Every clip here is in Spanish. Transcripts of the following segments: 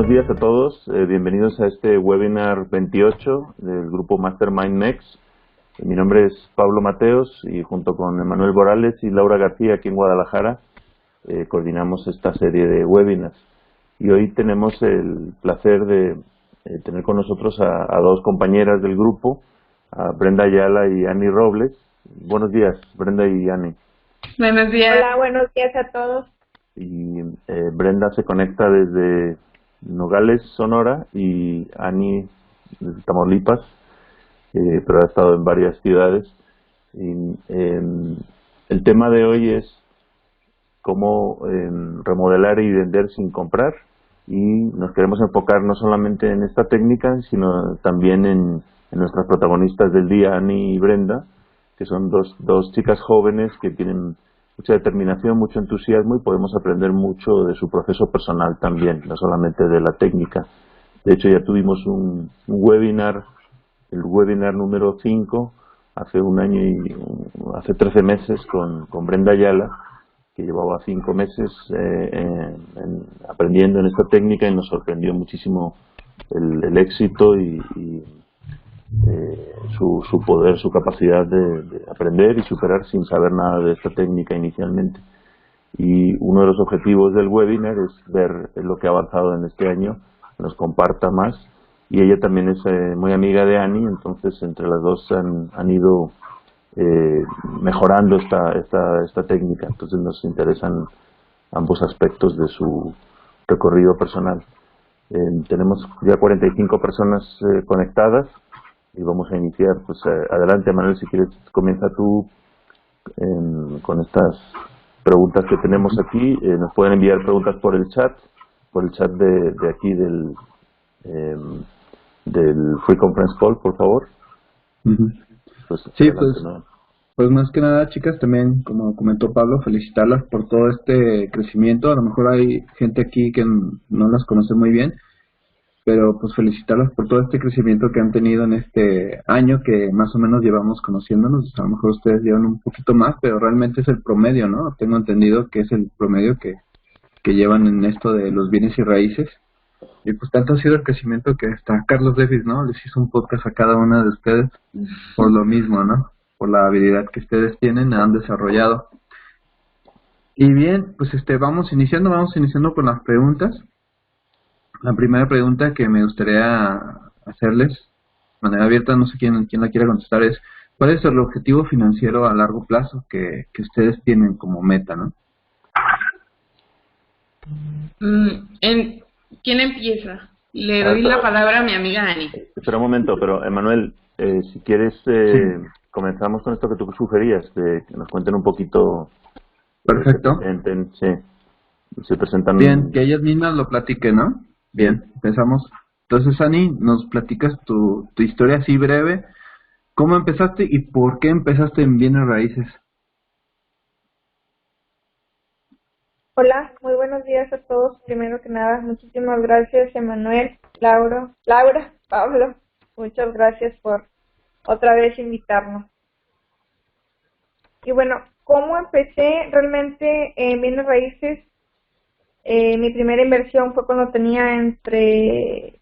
Buenos días a todos, bienvenidos a este webinar 28 del grupo Mastermind Next. Mi nombre es Pablo Mateos y junto con Emanuel Morales y Laura García aquí en Guadalajara coordinamos esta serie de webinars. Y hoy tenemos el placer de tener con nosotros a dos compañeras del grupo, a Brenda Ayala y Ani Robles. Buenos días, Brenda y Ani. Buenos días. Hola, buenos días a todos. Y Brenda se conecta desde Nogales, Sonora, y Ani desde Tamaulipas, pero ha estado en varias ciudades. Y, el tema de hoy es cómo remodelar y vender sin comprar, y nos queremos enfocar no solamente en esta técnica, sino también en nuestras protagonistas del día, Ani y Brenda, que son dos chicas jóvenes que tienen mucha determinación, mucho entusiasmo, y podemos aprender mucho de su proceso personal también, no solamente de la técnica. De hecho, ya tuvimos un webinar, el webinar número 5, hace un año y hace 13 meses con Brenda Ayala, que llevaba 5 meses aprendiendo en esta técnica, y nos sorprendió muchísimo el éxito y su poder, su capacidad de aprender y superar sin saber nada de esta técnica inicialmente. Y uno de los objetivos del webinar es ver lo que ha avanzado en este año, que nos comparta más. Y ella también es muy amiga de Ani, entonces entre las dos han ido mejorando esta técnica. Entonces nos interesan ambos aspectos de su recorrido personal. Tenemos ya 45 personas conectadas y vamos a iniciar. Pues adelante, Manuel, si quieres comienza tú con estas preguntas que tenemos aquí. Nos pueden enviar preguntas por el chat de aquí del Free Conference Call, por favor. Pues, sí, adelante, ¿no? pues más que nada, chicas, también, como comentó Pablo, felicitarlas por todo este crecimiento. A lo mejor hay gente aquí que no las conoce muy bien, pero pues felicitarlas por todo este crecimiento que han tenido en este año que más o menos llevamos conociéndonos. A lo mejor ustedes llevan un poquito más, pero realmente es el promedio, ¿no? Tengo entendido que es el promedio que llevan en esto de los bienes y raíces. Y pues tanto ha sido el crecimiento que hasta Carlos Davis, ¿no? Les hizo un podcast a cada una de ustedes por lo mismo, ¿no? Por la habilidad que ustedes tienen, han desarrollado. Y bien, pues vamos iniciando con las preguntas. La primera pregunta que me gustaría hacerles, de manera abierta, no sé quién la quiera contestar, es ¿cuál es el objetivo financiero a largo plazo que ustedes tienen como meta, ¿no? ¿Quién empieza? Le doy la palabra a mi amiga Ani. Espera un momento, pero Emanuel, si quieres, Sí. comenzamos con esto que tú sugerías, de que nos cuenten un poquito. Perfecto. Se presentan. Bien, que ellas mismas lo platiquen, ¿no? Bien, empezamos. Entonces, Ani, nos platicas tu historia así breve. ¿Cómo empezaste y por qué empezaste en bienes raíces? Hola, muy buenos días a todos. Primero que nada, muchísimas gracias, Emanuel, Laura, Pablo. Muchas gracias por otra vez invitarnos. Y bueno, ¿cómo empecé realmente en bienes raíces? Mi primera inversión fue cuando tenía entre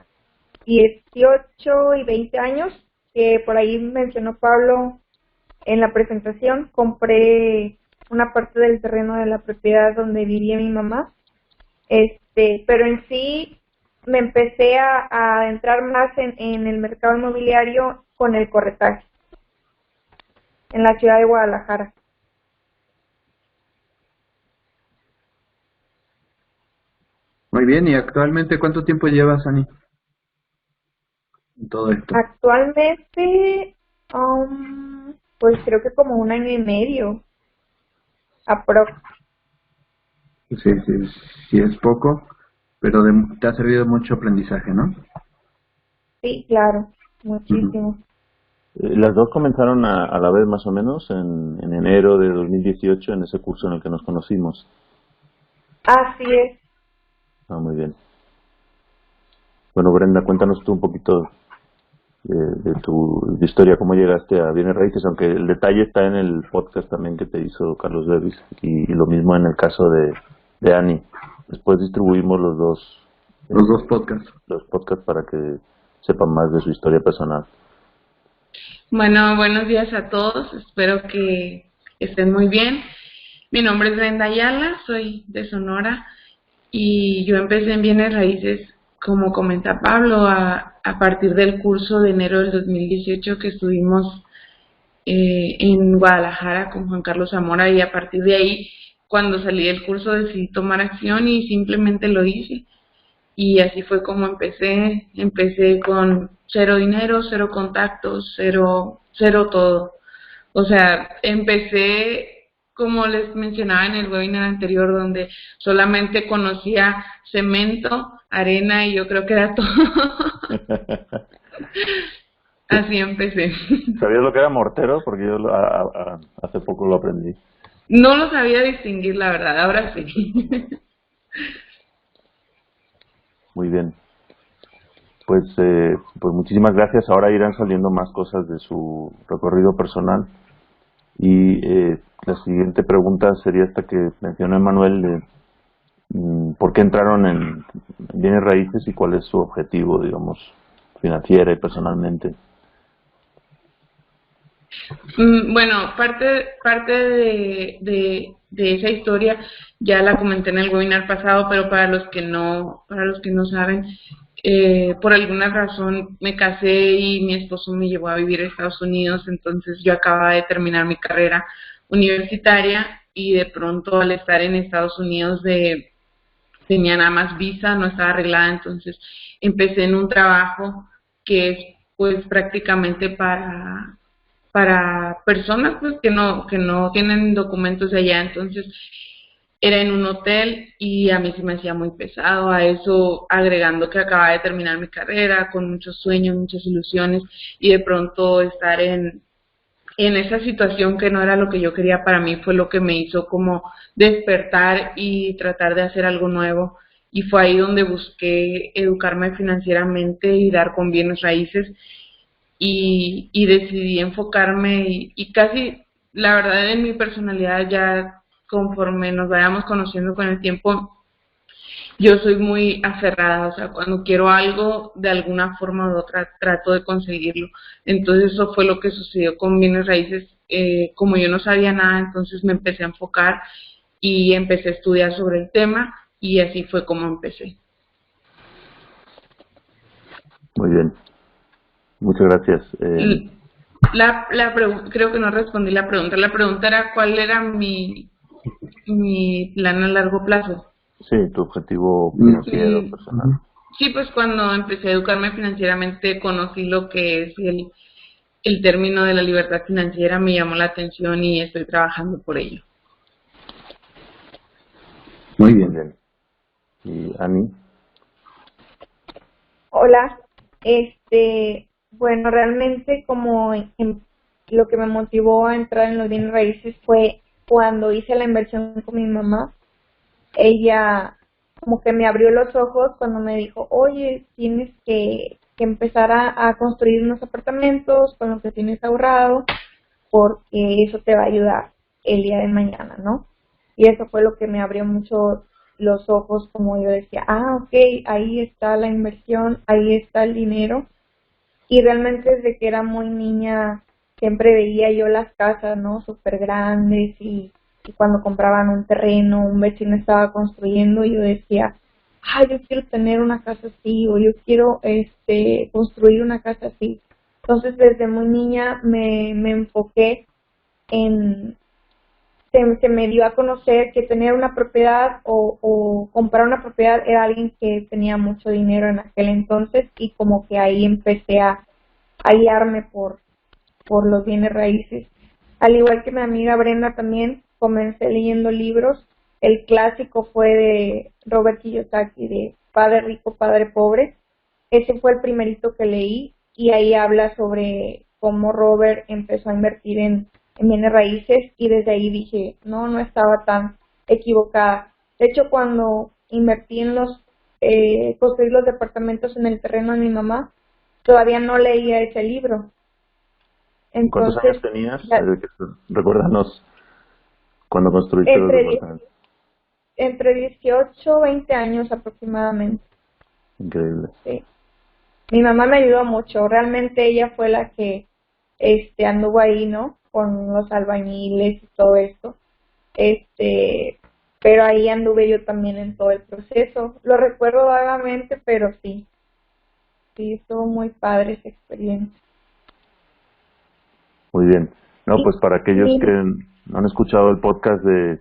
18 y 20 años, que por ahí mencionó Pablo en la presentación. Compré una parte del terreno de la propiedad donde vivía mi mamá, pero en sí me empecé a adentrar más en el mercado inmobiliario con el corretaje en la ciudad de Guadalajara. Muy bien, ¿y actualmente cuánto tiempo llevas, Ani, en todo esto? Actualmente, pues creo que como un año y medio, aprox. Sí, es poco, pero te ha servido mucho aprendizaje, ¿no? Sí, claro, muchísimo. Las dos comenzaron a la vez más o menos en enero de 2018, en ese curso en el que nos conocimos. Así es. Muy bien. Bueno, Brenda, cuéntanos tú un poquito de tu historia, cómo llegaste a bienes raíces, aunque el detalle está en el podcast también que te hizo Carlos Davis, y lo mismo en el caso de Ani. Después distribuimos los dos Los dos podcasts. Los podcasts para que sepan más de su historia personal. Bueno, buenos días a todos. Espero que estén muy bien. Mi nombre es Brenda Ayala, soy de Sonora y yo empecé en bienes raíces, como comenta Pablo, a partir del curso de enero del 2018 que estuvimos en Guadalajara con Juan Carlos Zamora, y a partir de ahí, cuando salí del curso, decidí tomar acción y simplemente lo hice. Y así fue como empecé con cero dinero, cero contactos, cero todo. O sea, empecé, como les mencionaba en el webinar anterior, donde solamente conocía cemento, arena y yo creo que era todo. Así empecé. ¿Sabías lo que era mortero? Porque yo hace poco lo aprendí. No lo sabía distinguir, la verdad, ahora sí. Muy bien. Pues muchísimas gracias. Ahora irán saliendo más cosas de su recorrido personal. Y la siguiente pregunta sería esta que mencionó Emanuel, de ¿por qué entraron en bienes raíces y cuál es su objetivo, digamos, financiera y personalmente? Bueno, parte de esa historia ya la comenté en el webinar pasado, pero para los que no saben, por alguna razón me casé y mi esposo me llevó a vivir a Estados Unidos. Entonces yo acababa de terminar mi carrera universitaria y de pronto, al estar en Estados Unidos, tenía nada más visa, no estaba arreglada. Entonces empecé en un trabajo que es pues prácticamente para personas pues que no tienen documentos de allá. Entonces era en un hotel y a mí se me hacía muy pesado. A eso, agregando que acababa de terminar mi carrera con muchos sueños, muchas ilusiones, y de pronto estar en esa situación que no era lo que yo quería para mí, fue lo que me hizo como despertar y tratar de hacer algo nuevo. Y fue ahí donde busqué educarme financieramente y dar con bienes raíces, y decidí enfocarme y casi, la verdad, en mi personalidad, ya conforme nos vayamos conociendo con el tiempo, yo soy muy aferrada. O sea, cuando quiero algo, de alguna forma u otra trato de conseguirlo. Entonces eso fue lo que sucedió con bienes raíces. Como yo no sabía nada, entonces me empecé a enfocar y empecé a estudiar sobre el tema, y así fue como empecé. Muy bien. Muchas gracias. Creo que no respondí la pregunta. La pregunta era cuál era mi plan a largo plazo. Sí, tu objetivo financiero, personal. Sí, pues cuando empecé a educarme financieramente conocí lo que es el término de la libertad financiera, me llamó la atención y estoy trabajando por ello. Muy bien. ¿Y Ani? Hola, bueno, realmente lo que me motivó a entrar en los bienes raíces fue cuando hice la inversión con mi mamá. Ella como que me abrió los ojos cuando me dijo, oye, tienes que empezar a construir unos apartamentos con lo que tienes ahorrado, porque eso te va a ayudar el día de mañana, ¿no? Y eso fue lo que me abrió mucho los ojos, como yo decía, ok, ahí está la inversión, ahí está el dinero. Y realmente desde que era muy niña siempre veía yo las casas, ¿no? Súper grandes, y cuando compraban un terreno, un vecino estaba construyendo, y yo decía, yo quiero tener una casa así, o yo quiero construir una casa así. Entonces desde muy niña me enfoqué en, se me dio a conocer que tener una propiedad o comprar una propiedad era alguien que tenía mucho dinero en aquel entonces, y como que ahí empecé a guiarme por los bienes raíces. Al igual que mi amiga Brenda, también comencé leyendo libros. El clásico fue de Robert Kiyosaki, de Padre Rico, Padre Pobre. Ese fue el primerito que leí, y ahí habla sobre cómo Robert empezó a invertir en bienes raíces, y desde ahí dije, no estaba tan equivocada. De hecho, cuando invertí en construir los departamentos en el terreno de mi mamá, todavía no leía ese libro. Entonces, ¿cuántos años tenías? Recuérdanos cuando construiste los departamentos. Entre 18 y 20 años aproximadamente. Increíble. Sí. Mi mamá me ayudó mucho, realmente ella fue la que anduvo ahí, ¿no? Con los albañiles y todo esto. Pero ahí anduve yo también en todo el proceso. Lo recuerdo vagamente, pero sí. Sí, estuvo muy padre esa experiencia. Muy bien. No, Y, pues para aquellos y- que no han escuchado el podcast de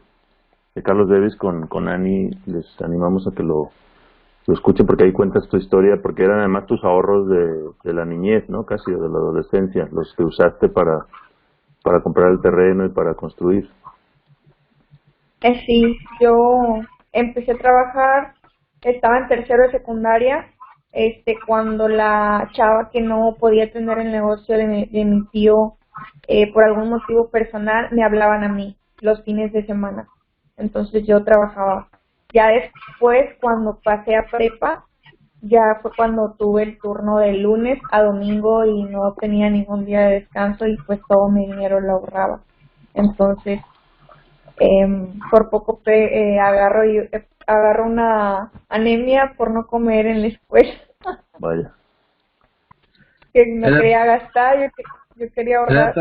Carlos Davis con Ani, les animamos a que lo escuchen porque ahí cuentas tu historia, porque eran además tus ahorros de la niñez, ¿no? Casi, o de la adolescencia, los que usaste para comprar el terreno y para construir. sí, yo empecé a trabajar, estaba en tercero de secundaria, cuando la chava que no podía tener el negocio de mi tío, por algún motivo personal, me hablaban a mí los fines de semana. Entonces yo trabajaba. Ya después, cuando pasé a prepa, ya fue cuando tuve el turno de lunes a domingo y no tenía ningún día de descanso y pues todo mi dinero lo ahorraba. Entonces, por poco agarro una anemia por no comer en la escuela, Vaya. que no Era, quería gastar, yo quería ahorrar.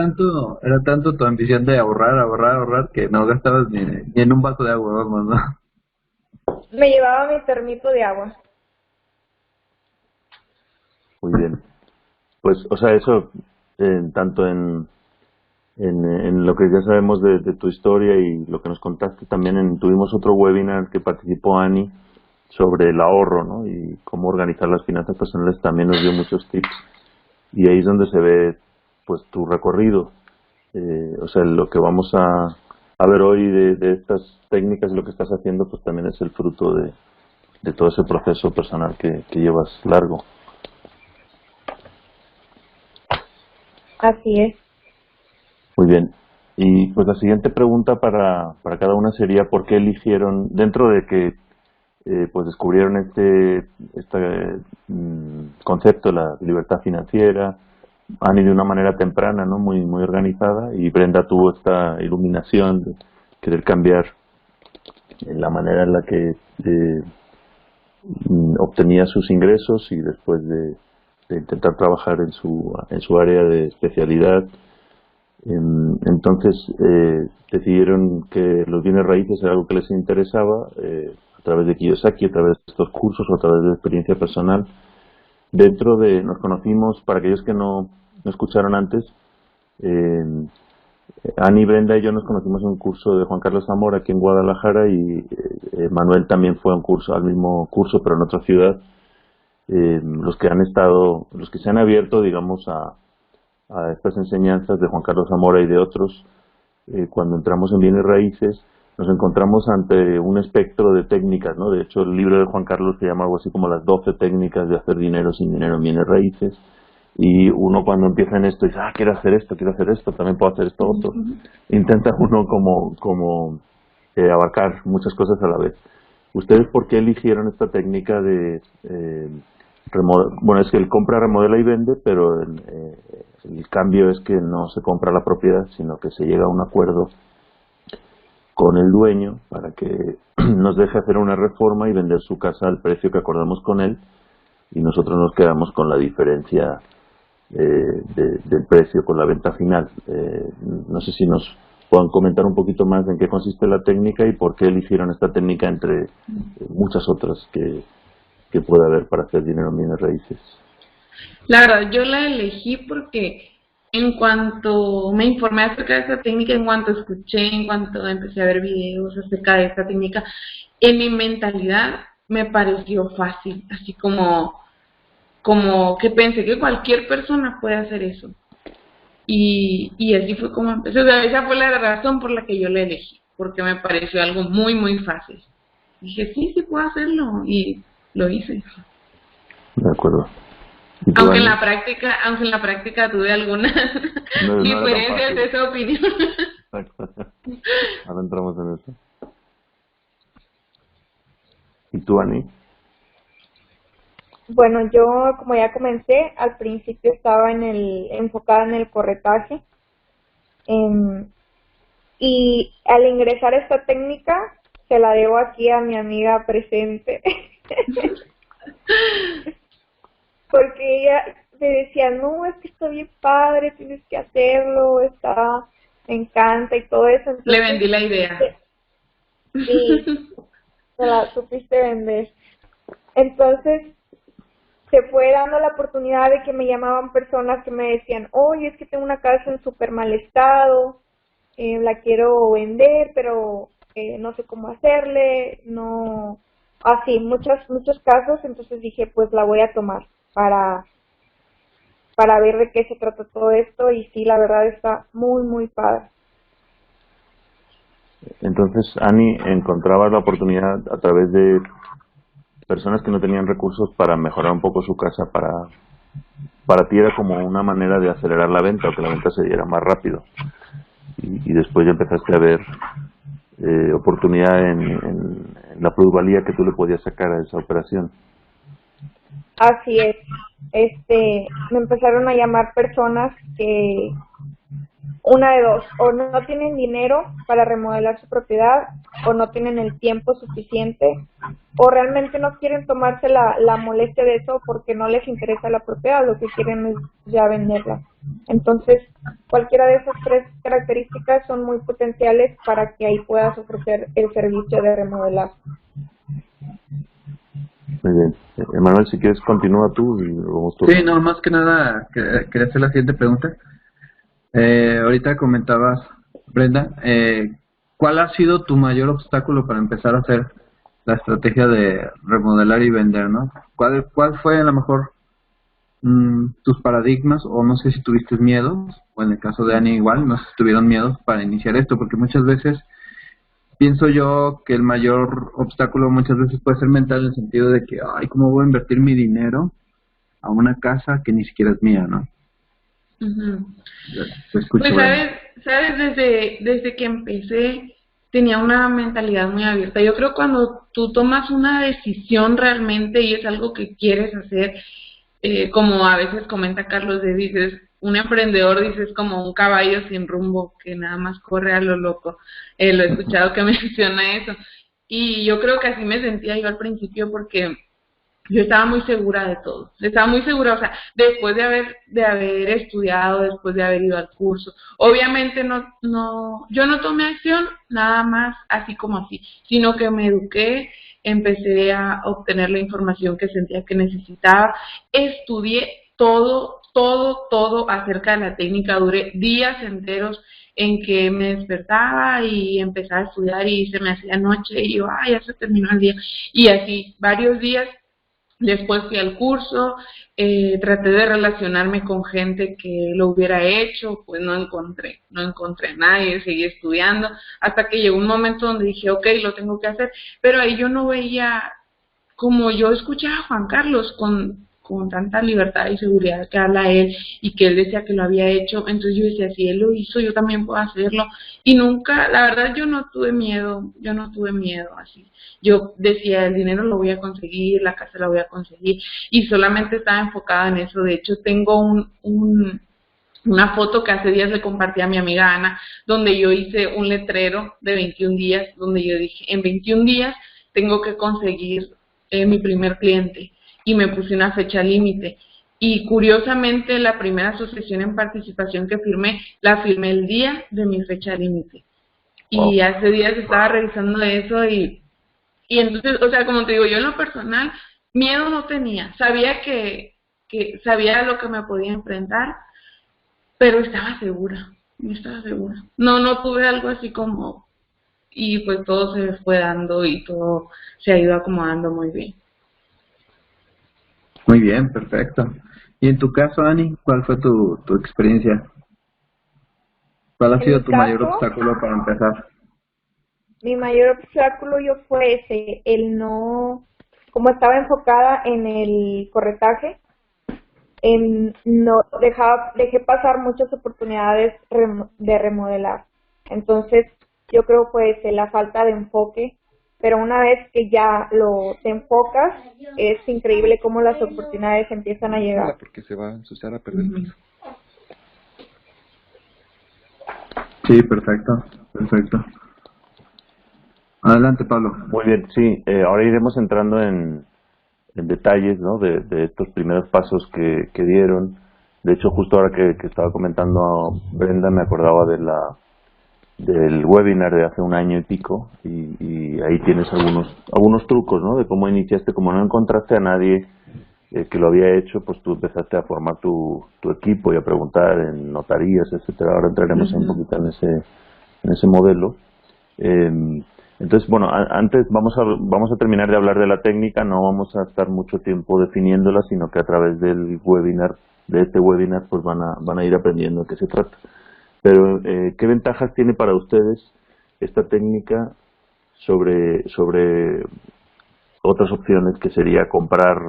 era tanto tu ambición de ahorrar, que no gastabas ni en un vaso de agua, vamos, ¿no? Me llevaba mi termito de agua. Muy bien. Pues, o sea, eso, tanto en lo que ya sabemos de tu historia y lo que nos contaste, también tuvimos otro webinar que participó Ani sobre el ahorro, ¿no? Y cómo organizar las finanzas personales, también nos dio muchos tips. Y ahí es donde se ve, pues, tu recorrido. O sea, lo que vamos a ver hoy de estas técnicas y lo que estás haciendo, pues también es el fruto de todo ese proceso personal que llevas largo. Así es. Muy bien. Y pues la siguiente pregunta para cada una sería ¿por qué eligieron, dentro de que pues descubrieron este concepto de la libertad financiera, han ido de una manera temprana, ¿no? Muy organizada, y Brenda tuvo esta iluminación de querer cambiar en la manera en la que obtenía sus ingresos y después de intentar trabajar en su área de especialidad. Entonces decidieron que los bienes raíces era algo que les interesaba a través de Kiyosaki, a través de estos cursos o a través de experiencia personal. Nos conocimos, para aquellos que no escucharon antes, eh, Ani, Brenda y yo nos conocimos en un curso de Juan Carlos Zamora aquí en Guadalajara y Manuel también fue a un curso, al mismo curso pero en otra ciudad. Los que se han abierto, digamos, a estas enseñanzas de Juan Carlos Zamora y de otros, cuando entramos en bienes raíces, nos encontramos ante un espectro de técnicas, ¿no? De hecho, el libro de Juan Carlos se llama algo así como las 12 técnicas de hacer dinero sin dinero en bienes raíces. Y uno cuando empieza en esto dice, quiero hacer esto, también puedo hacer esto otro. Intenta uno como abarcar muchas cosas a la vez. ¿Ustedes por qué eligieron esta técnica de bueno, es que él compra, remodela y vende, pero el cambio es que no se compra la propiedad, sino que se llega a un acuerdo con el dueño para que nos deje hacer una reforma y vender su casa al precio que acordamos con él y nosotros nos quedamos con la diferencia del precio, con la venta final? No sé si nos puedan comentar un poquito más en qué consiste la técnica y por qué eligieron esta técnica entre muchas otras que puede haber para hacer dinero en bienes raíces. La verdad, yo la elegí porque en cuanto me informé acerca de esta técnica, en cuanto escuché, en cuanto empecé a ver videos acerca de esta técnica, en mi mentalidad me pareció fácil, así como que pensé que cualquier persona puede hacer eso. Y así fue como empecé. O sea, esa fue la razón por la que yo la elegí, porque me pareció algo muy fácil. Dije, sí puedo hacerlo, y lo hice. De acuerdo. ¿Y tú, Aunque Ani? aunque en la práctica tuve algunas No era tan diferencias fácil. de esa opinión. Exacto. Ahora entramos en eso. ¿Y tú, Ani? Bueno, yo, como ya comencé, al principio estaba enfocada en el corretaje. Y al ingresar esta técnica, se la debo aquí a mi amiga presente. Porque ella me decía, no, es que está bien padre, tienes que hacerlo, me encanta y todo eso. Entonces, Le vendí la idea. Sí, me la supiste vender. Entonces, se fue dando la oportunidad de que me llamaban personas que me decían, oye, es que tengo una casa en súper mal estado, la quiero vender, pero no sé cómo hacerle, no, así, muchos casos. Entonces dije, pues la voy a tomar para ver de qué se trata todo esto, y sí, la verdad está muy, muy padre. Entonces, Annie encontraba la oportunidad a través de personas que no tenían recursos para mejorar un poco su casa. Para ti era como una manera de acelerar la venta o que la venta se diera más rápido. Y después ya empezaste a ver oportunidad en la plusvalía que tú le podías sacar a esa operación. Así es. Me empezaron a llamar personas que, una de dos, o no tienen dinero para remodelar su propiedad, o no tienen el tiempo suficiente, o realmente no quieren tomarse la molestia de eso porque no les interesa la propiedad, lo que quieren es ya venderla. Entonces, cualquiera de esas tres características son muy potenciales para que ahí puedas ofrecer el servicio de remodelar. Muy bien. Emanuel, si quieres continúa tú y vamos tú. Sí, no, más que nada quería hacer la siguiente pregunta. Ahorita comentabas, Brenda, ¿cuál ha sido tu mayor obstáculo para empezar a hacer la estrategia de remodelar y vender, ¿no? ¿Cuál fue a lo mejor tus paradigmas, o no sé si tuviste miedos, o en el caso de Annie igual, no sé si tuvieron miedos para iniciar esto? Porque muchas veces pienso yo que el mayor obstáculo muchas veces puede ser mental, en el sentido de que, ay, ¿cómo voy a invertir mi dinero a una casa que ni siquiera es mía, ¿no? Uh-huh. Se escucha. Pues sabes, desde que empecé tenía una mentalidad muy abierta. Yo creo que cuando tú tomas una decisión realmente y es algo que quieres hacer, como a veces comenta Carlos de dices, un emprendedor dices como un caballo sin rumbo que nada más corre a lo loco. Lo he escuchado que menciona eso. Y yo creo que así me sentía yo al principio porque yo estaba muy segura de todo, estaba muy segura, o sea, después de haber estudiado, después de haber ido al curso, obviamente yo no tomé acción nada más así como así, sino que me eduqué, empecé a obtener la información que sentía que necesitaba, estudié todo acerca de la técnica, duré días enteros en que me despertaba y empezaba a estudiar y se me hacía noche y yo, ya se terminó el día, y así, varios días. Después fui al curso, traté de relacionarme con gente que lo hubiera hecho, pues no encontré a nadie, seguí estudiando, hasta que llegó un momento donde dije, ok, lo tengo que hacer, pero ahí yo no veía, como yo escuchaba a Juan Carlos con tanta libertad y seguridad que habla él y que él decía que lo había hecho, entonces yo decía, si él lo hizo, yo también puedo hacerlo. Y nunca, la verdad yo no tuve miedo así. Yo decía, el dinero lo voy a conseguir, la casa la voy a conseguir, y solamente estaba enfocada en eso. De hecho, tengo una foto que hace días le compartí a mi amiga Ana, donde yo hice un letrero de 21 días, donde yo dije, en 21 días tengo que conseguir mi primer cliente, y me puse una fecha límite. Y curiosamente la primera asociación en participación que firmé, la firmé el día de mi fecha límite. Y hace días estaba revisando eso y entonces, o sea, como te digo, yo en lo personal, miedo no tenía. Sabía que sabía lo que me podía enfrentar, pero estaba segura. No tuve algo así como, y pues todo se fue dando y todo se ha ido acomodando muy bien. Muy bien, perfecto. Y en tu caso, Ani, ¿cuál fue tu experiencia? ¿Cuál ha sido tu mayor obstáculo para empezar? Mi mayor obstáculo fue ese, el no, como estaba enfocada en el corretaje, dejé pasar muchas oportunidades de remodelar. Entonces, yo creo fue la falta de enfoque, pero una vez que ya te enfocas, es increíble cómo las oportunidades empiezan a llegar. Porque se va a ensuciar a perder piso. Sí, perfecto. Adelante, Pablo. Muy bien, sí, ahora iremos entrando en en detalles, ¿no? de estos primeros pasos que dieron. De hecho, justo ahora que estaba comentando a Brenda, me acordaba del webinar de hace un año y pico, y ahí tienes algunos trucos, ¿no? De cómo iniciaste. Como no encontraste a nadie que lo había hecho, pues tú empezaste a formar tu equipo y a preguntar en notarías, etcétera. Ahora entraremos un poquito en ese modelo. Entonces, bueno, antes vamos a terminar de hablar de la técnica. No vamos a estar mucho tiempo definiéndola, sino que a través del webinar, de este webinar, pues van a ir aprendiendo de qué se trata. Pero, ¿qué ventajas tiene para ustedes esta técnica sobre otras opciones, que sería comprar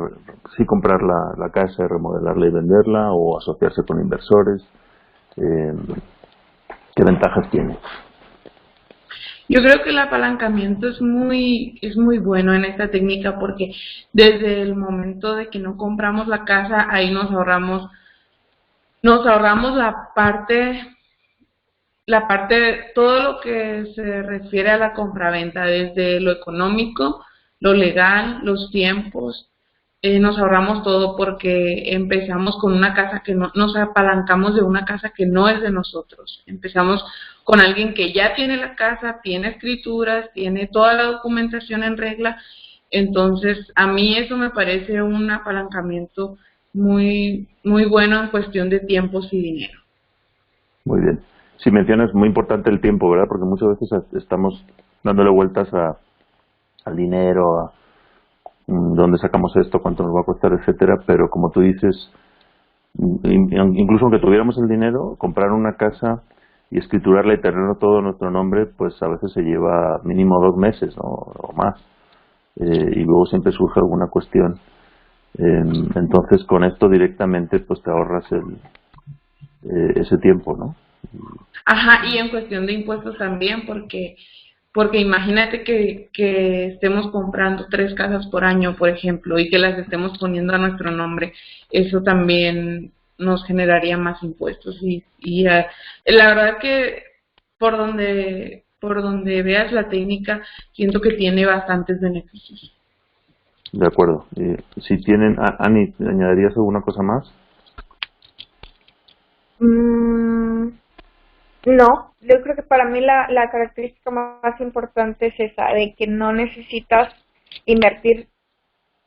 la casa, remodelarla y venderla, o asociarse con inversores? ¿Qué ventajas tiene? Yo creo que el apalancamiento es muy bueno en esta técnica, porque desde el momento de que no compramos la casa, ahí nos ahorramos todo lo que se refiere a la compraventa, desde lo económico, lo legal, los tiempos. Nos ahorramos todo, porque empezamos con una casa que no, nos apalancamos de una casa que no es de nosotros. Empezamos con alguien que ya tiene la casa, tiene escrituras, tiene toda la documentación en regla. Entonces, a mí eso me parece un apalancamiento muy bueno en cuestión de tiempos y dinero. Muy bien. Si mencionas, muy importante el tiempo, ¿verdad? Porque muchas veces estamos dándole vueltas al dinero, a dónde sacamos esto, cuánto nos va a costar, etcétera. Pero como tú dices, incluso aunque tuviéramos el dinero, comprar una casa y escriturarla y tenerlo todo a nuestro nombre, pues a veces se lleva mínimo 2 meses, ¿no? O más. Y luego siempre surge alguna cuestión. Entonces, con esto directamente, pues te ahorras ese tiempo, ¿no? Ajá, y en cuestión de impuestos también, porque imagínate que estemos comprando 3 casas por año, por ejemplo, y que las estemos poniendo a nuestro nombre. Eso también nos generaría más impuestos, y la verdad que por donde veas la técnica, siento que tiene bastantes beneficios. De acuerdo. Si tienen, Ani, ¿añadirías alguna cosa más? No, yo creo que para mí la característica más importante es esa, de que no necesitas invertir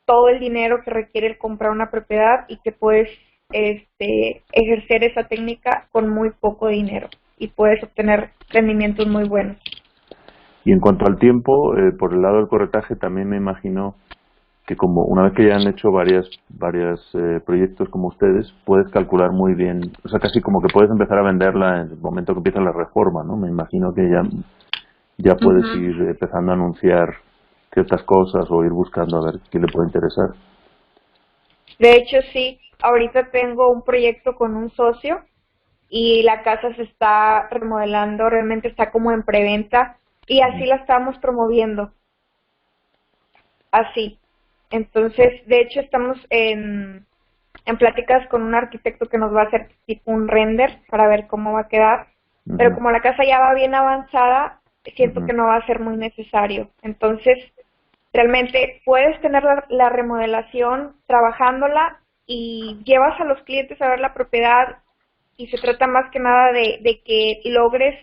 todo el dinero que requiere el comprar una propiedad, y que puedes ejercer esa técnica con muy poco dinero y puedes obtener rendimientos muy buenos. Y en cuanto al tiempo, por el lado del corretaje, también me imagino que, como una vez que ya han hecho varios proyectos como ustedes, puedes calcular muy bien, o sea, casi como que puedes empezar a venderla en el momento que empieza la reforma, ¿no? Me imagino que ya puedes ir empezando a anunciar ciertas cosas, o ir buscando a ver quién le puede interesar. De hecho, sí, ahorita tengo un proyecto con un socio y la casa se está remodelando, realmente está como en preventa, y así la estamos promoviendo. Así. Entonces, de hecho, estamos en pláticas con un arquitecto que nos va a hacer tipo un render para ver cómo va a quedar. Pero como la casa ya va bien avanzada, siento que no va a ser muy necesario. Entonces, realmente puedes tener la remodelación trabajándola, y llevas a los clientes a ver la propiedad, y se trata más que nada de que logres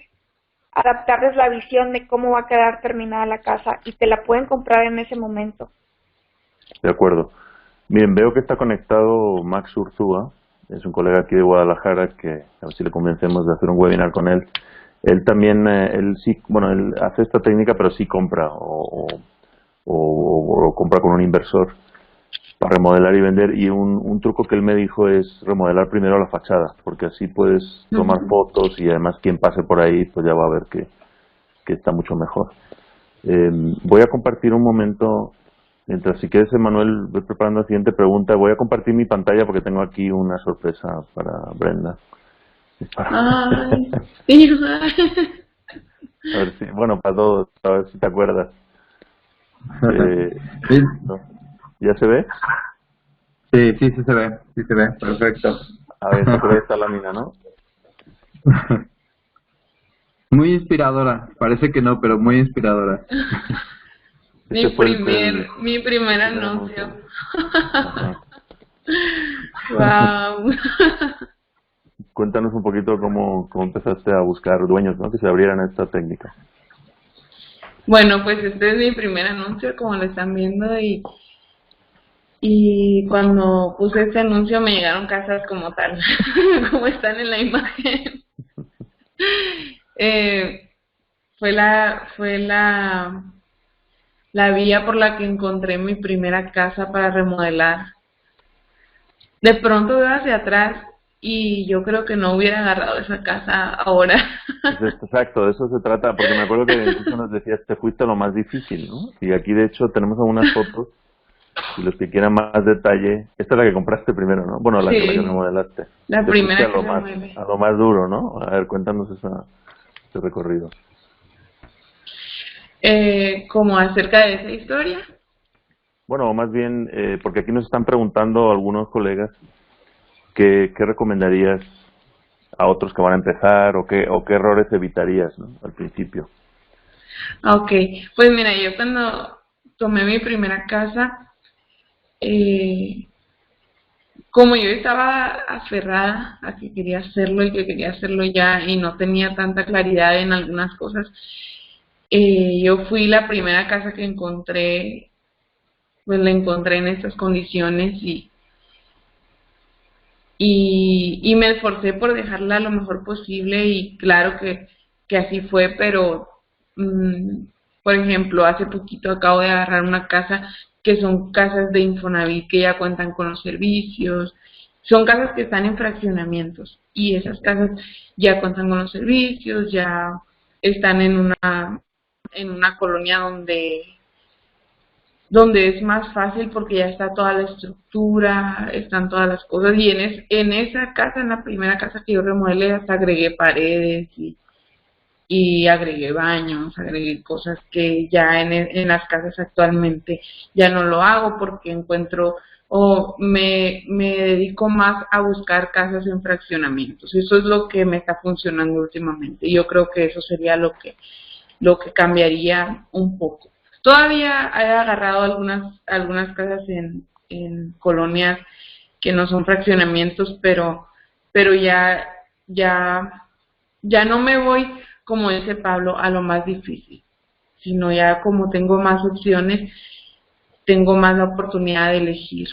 adaptarles la visión de cómo va a quedar terminada la casa, y te la pueden comprar en ese momento. De acuerdo. Miren, veo que está conectado Max Urzúa, es un colega aquí de Guadalajara, que a ver si le convencemos de hacer un webinar con él. Él también, él hace esta técnica, pero sí compra o compra con un inversor para remodelar y vender. Y un truco que él me dijo es remodelar primero la fachada, porque así puedes tomar fotos, y además quien pase por ahí pues ya va a ver que está mucho mejor. Voy a compartir un momento. Mientras, si quieres, Emanuel, voy preparando la siguiente pregunta. Voy a compartir mi pantalla porque tengo aquí una sorpresa para Brenda. Ay, sí. A ver si, bueno, para todos, a ver si te acuerdas. ¿No? ¿Ya se ve? Sí, sí se ve, perfecto. A ver, se ve esta lámina, ¿no? Muy inspiradora, parece que no, pero muy inspiradora. Ese fue Mi primer primer anuncio. Ajá. Wow. Cuéntanos un poquito cómo empezaste a buscar dueños, ¿no? Que se abrieran a esta técnica. Bueno, pues este es mi primer anuncio, como lo están viendo, y cuando puse este anuncio me llegaron casas como tal, como están en la imagen. Eh, fue la vía por la que encontré mi primera casa para remodelar. De pronto veo hacia atrás y yo creo que no hubiera agarrado esa casa ahora. Exacto, de eso se trata, porque me acuerdo que incluso nos decías, te fuiste a lo más difícil, ¿no? Y aquí de hecho tenemos algunas fotos, y los que quieran más detalle, esta es la que compraste primero, ¿no? Bueno, la que Sí, remodelaste. la Te fuiste primera que remodelé. a lo más duro, ¿no? A ver, cuéntanos ese recorrido. Como acerca de esa historia. Bueno, más bien, porque aquí nos están preguntando algunos colegas, ¿qué recomendarías a otros que van a empezar o qué errores evitarías, ¿no? Al principio. Ok, pues mira, yo cuando tomé mi primera casa, eh, como yo estaba aferrada a que quería hacerlo y que quería hacerlo ya y no tenía tanta claridad en algunas cosas, yo fui la primera casa que encontré, pues la encontré en estas condiciones y me esforcé por dejarla lo mejor posible y claro que así fue, pero mm, por ejemplo, hace poquito acabo de agarrar una casa que son casas de Infonavit que ya cuentan con los servicios, son casas que están en fraccionamientos y esas casas ya cuentan con los servicios, ya están en una colonia donde es más fácil porque ya está toda la estructura, están todas las cosas. Y en esa casa, en la primera casa que yo remodelé, hasta agregué paredes y agregué baños, agregué cosas que ya en las casas actualmente ya no lo hago porque encuentro o me dedico más a buscar casas en fraccionamientos. Eso es lo que me está funcionando últimamente. Yo creo que eso sería lo que cambiaría un poco. Todavía he agarrado algunas casas en colonias que no son fraccionamientos, pero ya, ya no me voy, como dice Pablo, a lo más difícil, sino ya como tengo más opciones, tengo más la oportunidad de elegir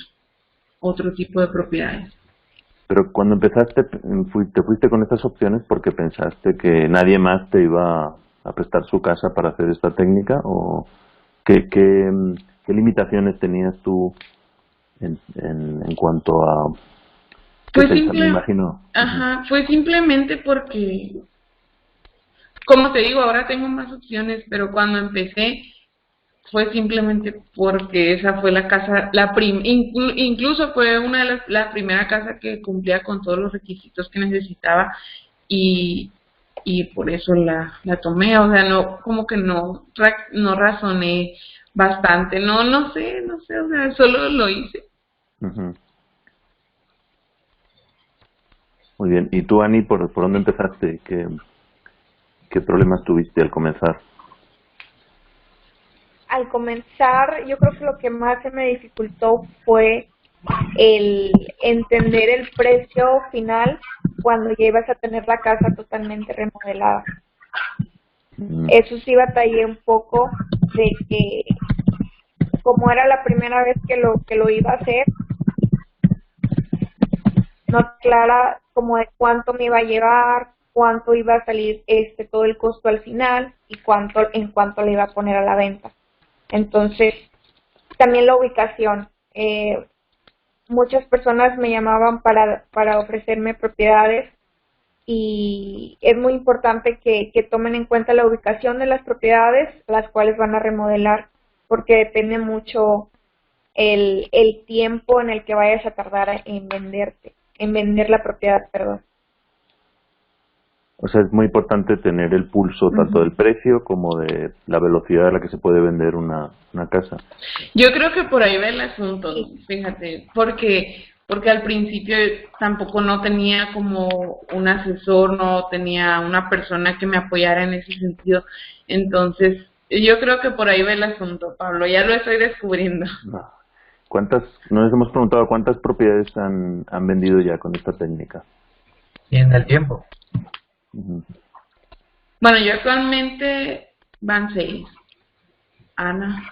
otro tipo de propiedades. Pero cuando empezaste, te fuiste con estas opciones porque pensaste que nadie más te iba a prestar su casa para hacer esta técnica, o qué limitaciones tenías tú en cuanto a Pues me imagino. ajá, fue simplemente porque, como te digo, ahora tengo más opciones, pero cuando empecé fue simplemente porque esa fue la casa, incluso fue una de la primera casa que cumplía con todos los requisitos que necesitaba y, y por eso la tomé, o sea, no, como que no razoné bastante, no sé, o sea, solo lo hice. Ujú. Muy bien. ¿Y tú, Ani, por dónde empezaste? ¿Qué problemas tuviste al comenzar? Al comenzar, yo creo que lo que más se me dificultó fue el entender el precio final cuando ya ibas a tener la casa totalmente remodelada. Mm. Eso sí batallé un poco de que como era la primera vez que lo iba a hacer, no clara como de cuánto me iba a llevar, cuánto iba a salir todo el costo al final y cuánto le iba a poner a la venta. Entonces, también la ubicación. Muchas personas me llamaban para ofrecerme propiedades y es muy importante que tomen en cuenta la ubicación de las propiedades, las cuales van a remodelar, porque depende mucho el tiempo en el que vayas a tardar en vender la propiedad, perdón. O sea, es muy importante tener el pulso tanto del precio como de la velocidad a la que se puede vender una casa. Yo creo que por ahí va el asunto, fíjate, porque al principio tampoco no tenía como un asesor, no tenía una persona que me apoyara en ese sentido, entonces Yo creo que por ahí va el asunto, Pablo, ya lo estoy descubriendo. No. Nos hemos preguntado cuántas propiedades han vendido ya con esta técnica. Y en el tiempo. Ujú. Bueno, yo actualmente van 6. Ana.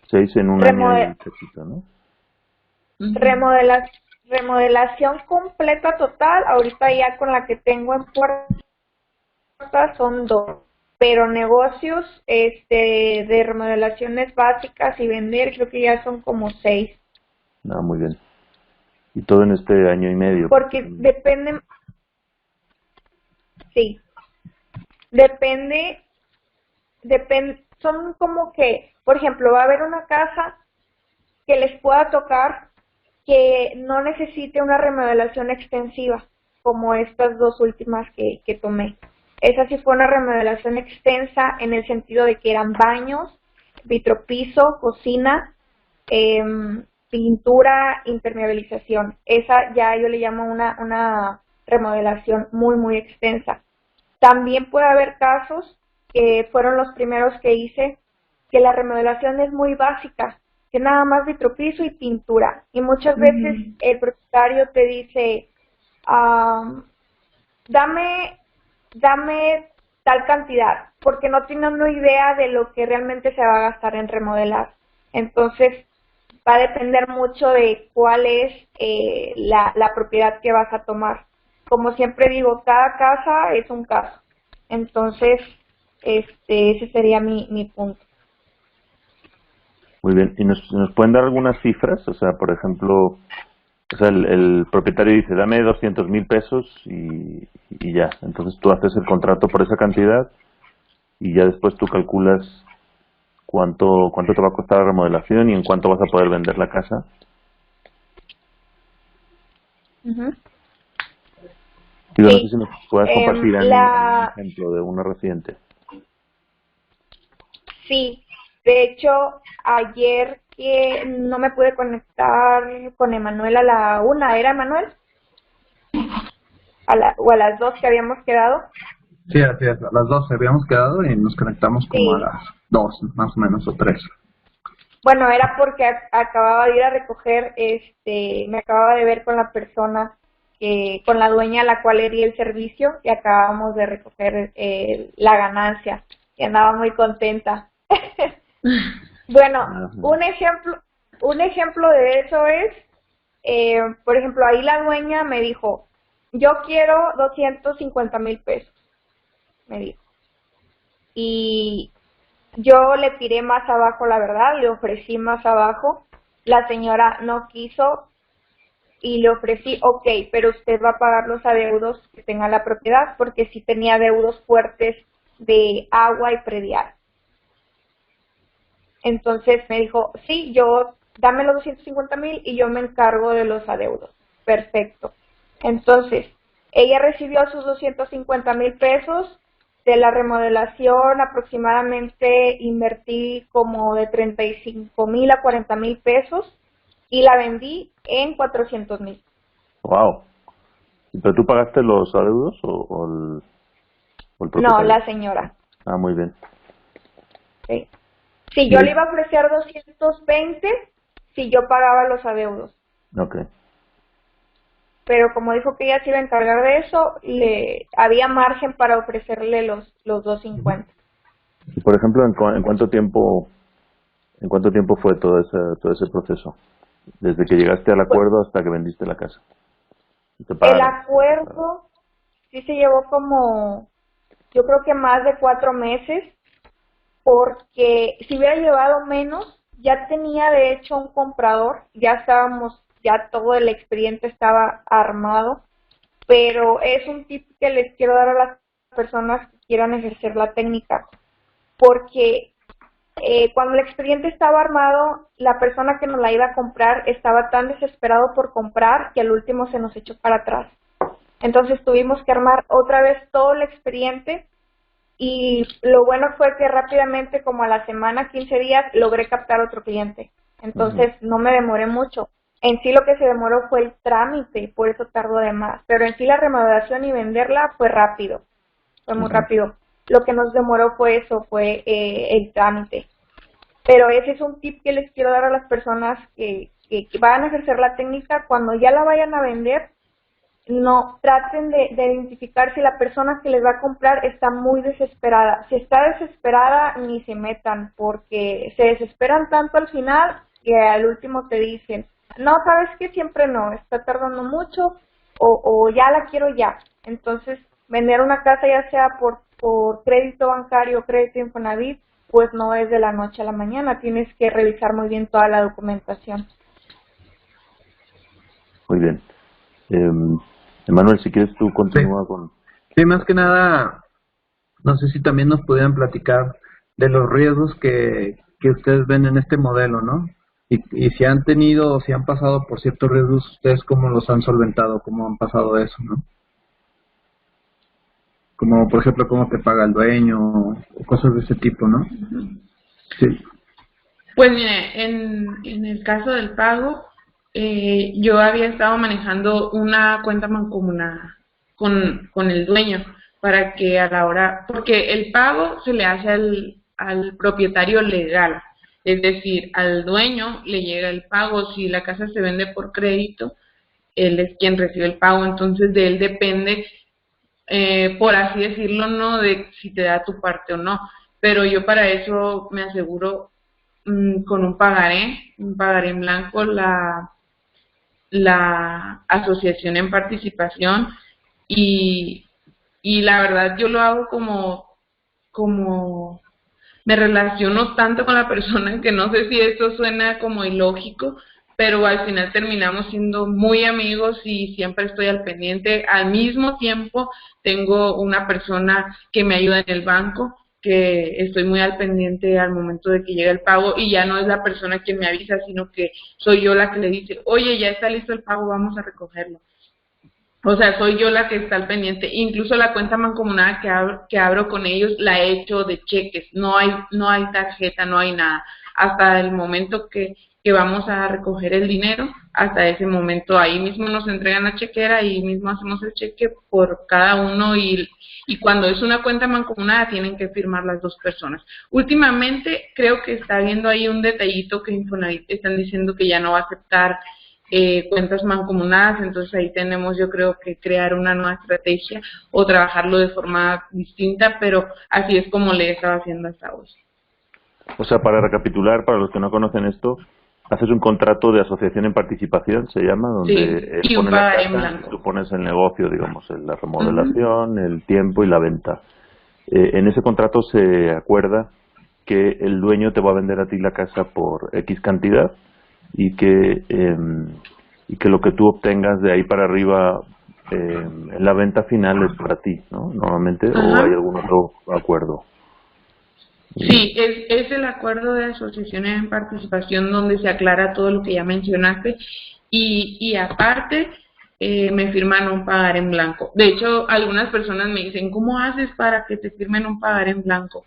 6 en un año y cachito, ¿no? Remodelación completa total, ahorita ya con la que tengo en puerta son 2, pero negocios de remodelaciones básicas y vender creo que ya son como 6. No, muy bien. Y todo en este año y medio. Porque depende, sí, depende, son como que, por ejemplo, va a haber una casa que les pueda tocar que no necesite una remodelación extensiva, como estas 2 últimas que tomé. Esa sí fue una remodelación extensa en el sentido de que eran baños, vitropiso, cocina, pintura, impermeabilización. Esa ya yo le llamo una remodelación muy, muy extensa. También puede haber casos, que fueron los primeros que hice, que la remodelación es muy básica, que nada más vitropiso y pintura. Y muchas veces el propietario te dice, dame tal cantidad, porque no tiene una idea de lo que realmente se va a gastar en remodelar. Entonces, va a depender mucho de cuál es la propiedad que vas a tomar. Como siempre digo, cada casa es un caso. Entonces, ese sería mi punto. Muy bien. ¿Y nos pueden dar algunas cifras? O sea, por ejemplo, o sea, el propietario dice, dame 200,000 pesos y ya. Entonces tú haces el contrato por esa cantidad y ya después tú calculas cuánto te va a costar la remodelación y en cuánto vas a poder vender la casa. Digo, no sé si nos puedes compartir un ejemplo de una reciente. Sí, de hecho, ayer que no me pude conectar con Emanuel a la 1, ¿era Emanuel? O a las 2 que habíamos quedado. Sí, así es. A las 12 habíamos quedado y nos conectamos como a las 2, más o menos, o 3. Bueno, era porque acababa de ir a recoger, me acababa de ver con la persona, con la dueña a la cual le di el servicio y acabamos de recoger la ganancia y andaba muy contenta. Bueno, un ejemplo de eso es, por ejemplo, ahí la dueña me dijo, yo quiero 250,000 pesos, me dijo. Y yo le tiré más abajo, la verdad, le ofrecí más abajo. La señora no quiso y le ofrecí, ok, pero usted va a pagar los adeudos que tenga la propiedad, porque sí tenía adeudos fuertes de agua y predial. Entonces me dijo, sí, dame los 250,000 y yo me encargo de los adeudos. Perfecto. Entonces, ella recibió sus 250,000 pesos. De la remodelación aproximadamente invertí como de 35,000 a 40,000 pesos y la vendí en 400,000. Wow. ¿Pero tú pagaste los adeudos o el propietario? No, la señora. Ah, muy bien. Sí. Sí, yo le iba a ofrecer 220 si yo pagaba los adeudos. Ok. Pero como dijo que ella se iba a encargar de eso, había margen para ofrecerle los 250. Y por ejemplo, ¿en cuánto tiempo fue todo ese proceso? Desde que llegaste al acuerdo hasta que vendiste la casa. El acuerdo sí se llevó como, yo creo que más de 4 meses, porque si hubiera llevado menos, ya tenía de hecho un comprador, ya todo el expediente estaba armado, pero es un tip que les quiero dar a las personas que quieran ejercer la técnica, porque cuando el expediente estaba armado, la persona que nos la iba a comprar estaba tan desesperado por comprar que al último se nos echó para atrás. Entonces tuvimos que armar otra vez todo el expediente y lo bueno fue que rápidamente, como a la semana, 15 días, logré captar otro cliente. Entonces no me demoré mucho. En sí lo que se demoró fue el trámite, por eso tardó de más. Pero en sí la remodelación y venderla fue rápido, fue muy rápido. Lo que nos demoró fue eso, fue el trámite. Pero ese es un tip que les quiero dar a las personas que van a ejercer la técnica. Cuando ya la vayan a vender, no traten de identificar si la persona que les va a comprar está muy desesperada. Si está desesperada, ni se metan, porque se desesperan tanto al final que al último te dicen, no, sabes que siempre no, está tardando mucho o ya la quiero ya. Entonces, vender una casa ya sea por crédito bancario o crédito Infonavit, pues no es de la noche a la mañana, tienes que revisar muy bien toda la documentación. Muy bien. Emanuel, si quieres tú continúa con... Sí, más que nada, no sé si también nos pudieran platicar de los riesgos que ustedes ven en este modelo, ¿no? Y si han tenido o si han pasado por ciertos riesgos, ustedes cómo los han solventado, cómo han pasado eso, ¿no? Como, por ejemplo, cómo te paga el dueño o cosas de ese tipo, ¿no? Sí. Pues mire, en el caso del pago, yo había estado manejando una cuenta mancomunada con el dueño para que a la hora, porque el pago se le hace al propietario legal, es decir, al dueño le llega el pago. Si la casa se vende por crédito, él es quien recibe el pago, entonces de él depende, por así decirlo, no de si te da tu parte o no, pero yo para eso me aseguro con un pagaré en blanco, la asociación en participación, y la verdad yo lo hago como me relaciono tanto con la persona que no sé si esto suena como ilógico, pero al final terminamos siendo muy amigos y siempre estoy al pendiente. Al mismo tiempo tengo una persona que me ayuda en el banco, que estoy muy al pendiente al momento de que llega el pago, y ya no es la persona quien me avisa, sino que soy yo la que le dice, oye, ya está listo el pago, vamos a recogerlo. O sea, soy yo la que está al pendiente. Incluso la cuenta mancomunada que abro con ellos la he hecho de cheques. No hay tarjeta, no hay nada. Hasta el momento que vamos a recoger el dinero, hasta ese momento ahí mismo nos entregan la chequera y mismo hacemos el cheque por cada uno, y cuando es una cuenta mancomunada tienen que firmar las dos personas. Últimamente creo que está habiendo ahí un detallito que Infonavit están diciendo que ya no va a aceptar cuentas mancomunadas, entonces ahí tenemos, yo creo, que crear una nueva estrategia o trabajarlo de forma distinta, pero así es como le he estado haciendo hasta hoy. O sea, para recapitular, para los que no conocen esto, haces un contrato de asociación en participación, se llama, donde sí, y un pone la pagaré en casa blanco. y tú pones el negocio, digamos, la remodelación, el tiempo y la venta. En ese contrato se acuerda que el dueño te va a vender a ti la casa por X cantidad, y que lo que tú obtengas de ahí para arriba en la venta final es para ti, ¿no? Normalmente, o hay algún otro acuerdo. Sí, es el acuerdo de asociaciones en participación donde se aclara todo lo que ya mencionaste, y aparte me firman un pagaré en blanco. De hecho, algunas personas me dicen, ¿cómo haces para que te firmen un pagaré en blanco?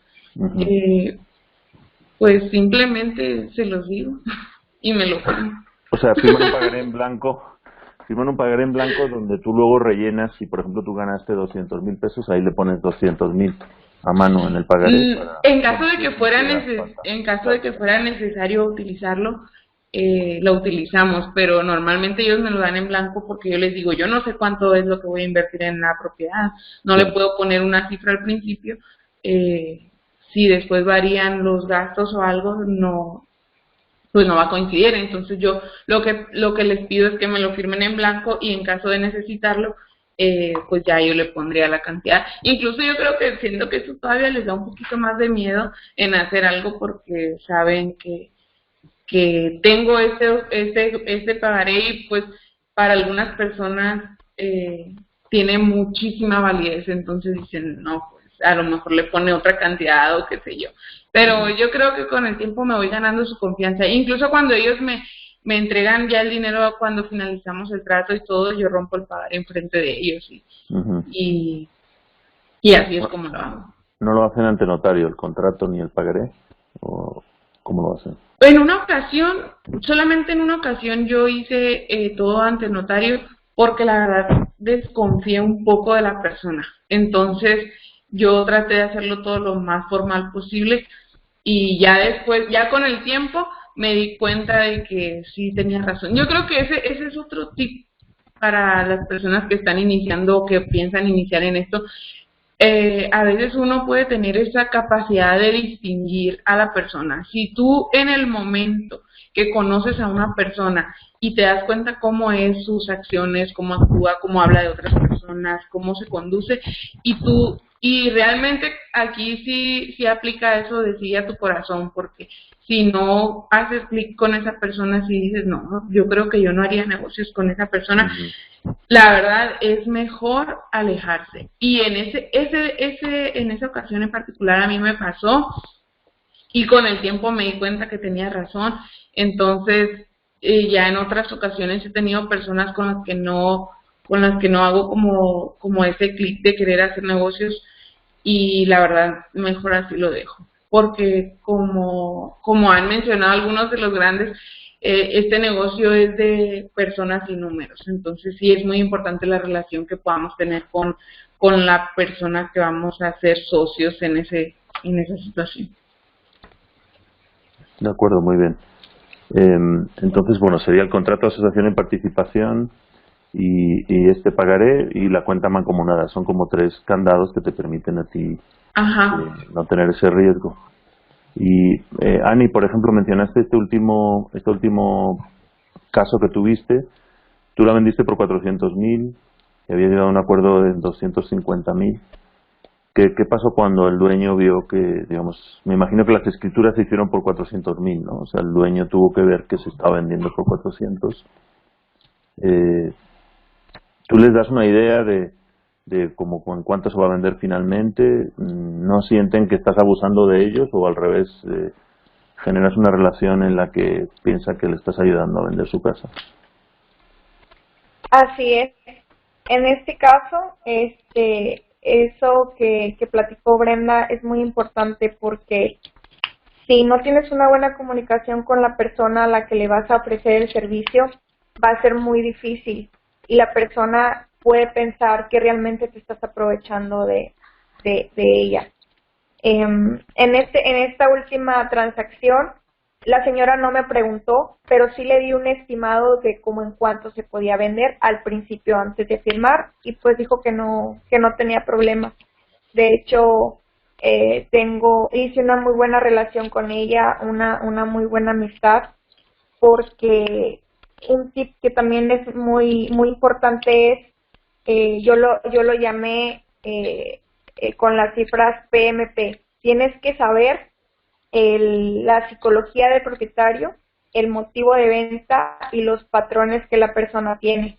Pues simplemente se los digo y me lo firman. O sea, firman un pagaré en blanco donde tú luego rellenas. Si por ejemplo tú ganaste 200,000 pesos, ahí le pones 200,000 a mano en el pagaré. En caso de que fuera necesario utilizarlo, lo utilizamos, pero normalmente ellos me lo dan en blanco porque yo les digo, yo no sé cuánto es lo que voy a invertir en la propiedad, no le puedo poner una cifra al principio, si después varían los gastos o algo, pues no va a coincidir. Entonces yo lo que les pido es que me lo firmen en blanco, y en caso de necesitarlo, pues ya yo le pondría la cantidad. Incluso yo creo que siento que eso todavía les da un poquito más de miedo en hacer algo, porque saben que tengo este pagaré, y pues para algunas personas tiene muchísima validez, entonces dicen, no, pues a lo mejor le pone otra cantidad o qué sé yo. Pero yo creo que con el tiempo me voy ganando su confianza. Incluso cuando ellos me entregan ya el dinero, cuando finalizamos el trato y todo, yo rompo el pagaré enfrente de ellos, y así es como lo hago. ¿No lo hacen ante notario el contrato ni el pagaré? ¿O cómo lo hacen? Solamente en una ocasión yo hice todo ante notario, porque la verdad desconfié un poco de la persona. Entonces yo traté de hacerlo todo lo más formal posible y ya después, ya con el tiempo, me di cuenta de que sí tenía razón. Yo creo que ese es otro tip para las personas que están iniciando o que piensan iniciar en esto. A veces uno puede tener esa capacidad de distinguir a la persona. Si tú en el momento que conoces a una persona y te das cuenta cómo es sus acciones, cómo actúa, cómo habla de otras personas, cómo se conduce, y realmente aquí sí aplica eso de sigue a tu corazón, porque si no haces clic con esa persona, si dices, no, yo creo que yo no haría negocios con esa persona, la verdad es mejor alejarse. Y en en esa ocasión en particular a mí me pasó y con el tiempo me di cuenta que tenía razón. Entonces, ya en otras ocasiones he tenido personas con las que no hago como ese clic de querer hacer negocios y la verdad mejor así lo dejo. Porque como han mencionado algunos de los grandes, este negocio es de personas y números, entonces sí es muy importante la relación que podamos tener con la persona que vamos a ser socios en esa situación. De acuerdo, muy bien. Entonces, bueno, sería el contrato de asociación en participación y este pagaré y la cuenta mancomunada. Son como 3 candados que te permiten a ti no tener ese riesgo. Y Ani, por ejemplo, mencionaste este último caso que tuviste. Tú la vendiste por 400.000 y había llegado a un acuerdo de 250.000. ¿Qué pasó cuando el dueño vio que, digamos, me imagino que las escrituras se hicieron por 400.000, ¿no? O sea, el dueño tuvo que ver que se estaba vendiendo por 400. ¿Tú les das una idea de cómo en cuánto se va a vender finalmente? ¿No sienten que estás abusando de ellos o al revés, generas una relación en la que piensa que le estás ayudando a vender su casa? Así es. En este caso, eso que platicó Brenda es muy importante porque si no tienes una buena comunicación con la persona a la que le vas a ofrecer el servicio, va a ser muy difícil y la persona puede pensar que realmente te estás aprovechando de ella. En esta última transacción, la señora no me preguntó, pero sí le di un estimado de cómo en cuánto se podía vender al principio antes de firmar y pues dijo que no tenía problema. De hecho, hice una muy buena relación con ella, una muy buena amistad, porque un tip que también es muy importante es, yo lo llamé con las cifras PMP. Tienes que saber la psicología del propietario, el motivo de venta y los patrones que la persona tiene.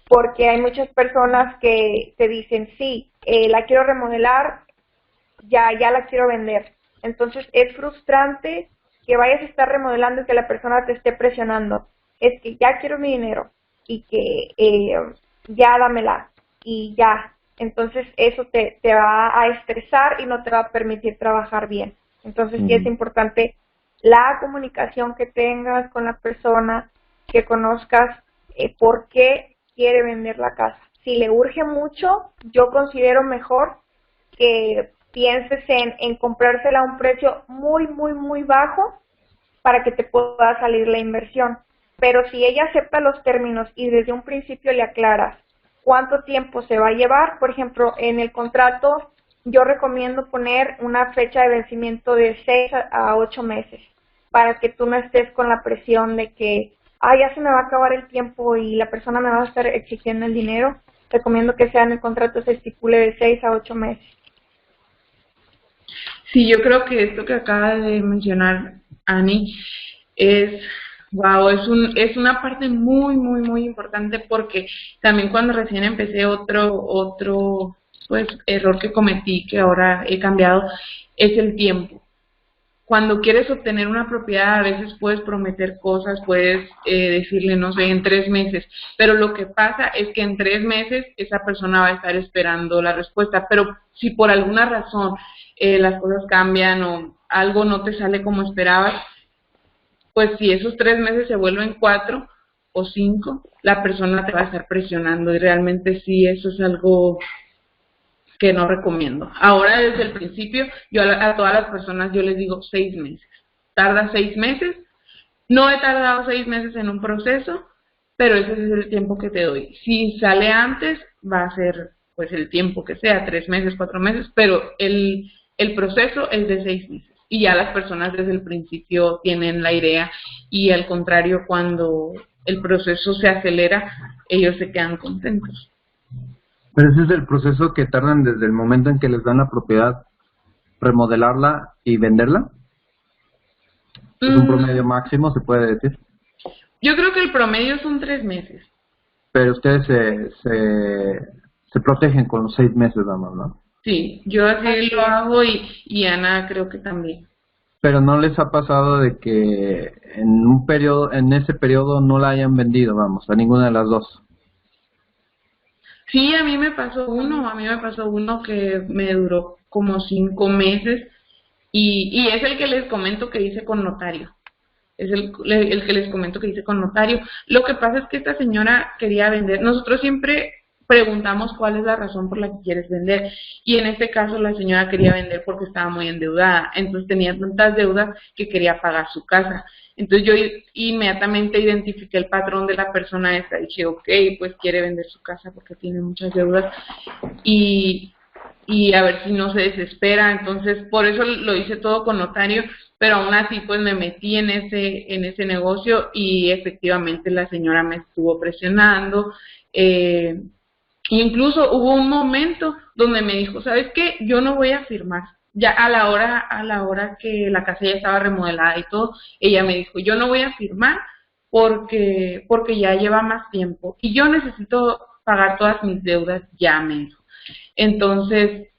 Porque hay muchas personas que te dicen, sí, la quiero remodelar, ya la quiero vender. Entonces es frustrante que vayas a estar remodelando y que la persona te esté presionando. Es que ya quiero mi dinero y que ya dámela y ya. Entonces eso te va a estresar y no te va a permitir trabajar bien. Entonces sí es importante la comunicación que tengas con la persona, que conozcas por qué quiere vender la casa. Si le urge mucho, yo considero mejor que pienses en comprársela a un precio muy bajo para que te pueda salir la inversión. Pero si ella acepta los términos y desde un principio le aclaras cuánto tiempo se va a llevar, por ejemplo, en el contrato yo recomiendo poner una fecha de vencimiento de 6 a 8 meses para que tú no estés con la presión de que ya se me va a acabar el tiempo y la persona me va a estar exigiendo el dinero. Recomiendo que sea en el contrato se estipule de 6 a 8 meses. Sí, yo creo que esto que acaba de mencionar Ani es una parte muy importante porque también cuando recién empecé otro pues error que cometí que ahora he cambiado es el tiempo. Cuando quieres obtener una propiedad, a veces puedes prometer cosas, puedes decirle, no sé, en 3 meses, pero lo que pasa es que en 3 meses esa persona va a estar esperando la respuesta, pero si por alguna razón las cosas cambian o algo no te sale como esperabas, pues si esos 3 meses se vuelven 4 o 5, la persona te va a estar presionando y realmente sí, eso es algo que no recomiendo. Ahora desde el principio, yo a todas las personas yo les digo 6 meses. Tarda 6 meses. No he tardado 6 meses en un proceso, pero ese es el tiempo que te doy. Si sale antes, va a ser pues el tiempo que sea, 3 meses, 4 meses, pero el proceso es de 6 meses. Y ya las personas desde el principio tienen la idea, y al contrario, cuando el proceso se acelera, ellos se quedan contentos. Pero ese es el proceso que tardan desde el momento en que les dan la propiedad, remodelarla y venderla. ¿Es un promedio máximo, se puede decir? Yo creo que el promedio son 3 meses. Pero ustedes se protegen con los 6 meses, vamos, ¿no? Sí, yo así lo hago y Ana creo que también. Pero ¿no les ha pasado de que en ese periodo no la hayan vendido, vamos, a ninguna de las dos? Sí, a mí me pasó uno que me duró como 5 meses y es el que les comento que hice con notario. Es el que les comento que hice con notario. Lo que pasa es que esta señora quería vender. Nosotros siempre preguntamos cuál es la razón por la que quieres vender. Y en este caso la señora quería vender porque estaba muy endeudada. Entonces tenía tantas deudas que quería pagar su casa. Entonces yo inmediatamente identifiqué el patrón de la persona esta. Dije, ok, pues quiere vender su casa porque tiene muchas deudas. Y a ver si no se desespera. Entonces por eso lo hice todo con notario, pero aún así pues me metí en ese negocio y efectivamente la señora me estuvo presionando. Incluso hubo un momento donde me dijo, ¿sabes qué? Yo no voy a firmar. Ya a la hora que la casa ya estaba remodelada y todo, ella me dijo, yo no voy a firmar porque ya lleva más tiempo y yo necesito pagar todas mis deudas, ya me dijo. Entonces,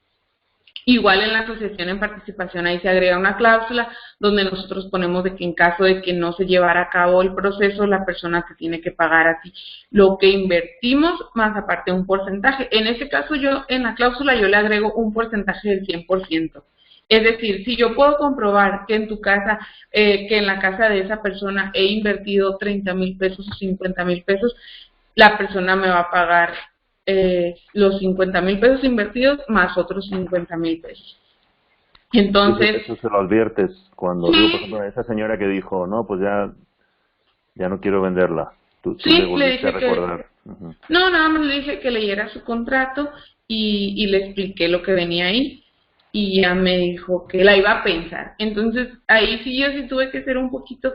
igual en la asociación en participación ahí se agrega una cláusula donde nosotros ponemos de que en caso de que no se llevara a cabo el proceso, la persona te tiene que pagar a ti lo que invertimos más aparte un porcentaje. En este caso yo en la cláusula yo le agrego un porcentaje del 100%. Es decir, si yo puedo comprobar que en tu casa, que en la casa de esa persona he invertido 30,000 pesos o 50,000 pesos, la persona me va a pagar los 50,000 pesos invertidos más otros 50,000 pesos. Entonces, eso se lo adviertes cuando, digo, por ejemplo, a esa señora que dijo, no, pues ya no quiero venderla. Tú sí, le le volviste dije a recordar. no, nada más le dije que leyera su contrato y le expliqué lo que venía ahí y ya me dijo que la iba a pensar. Entonces, ahí sí yo sí tuve que ser un poquito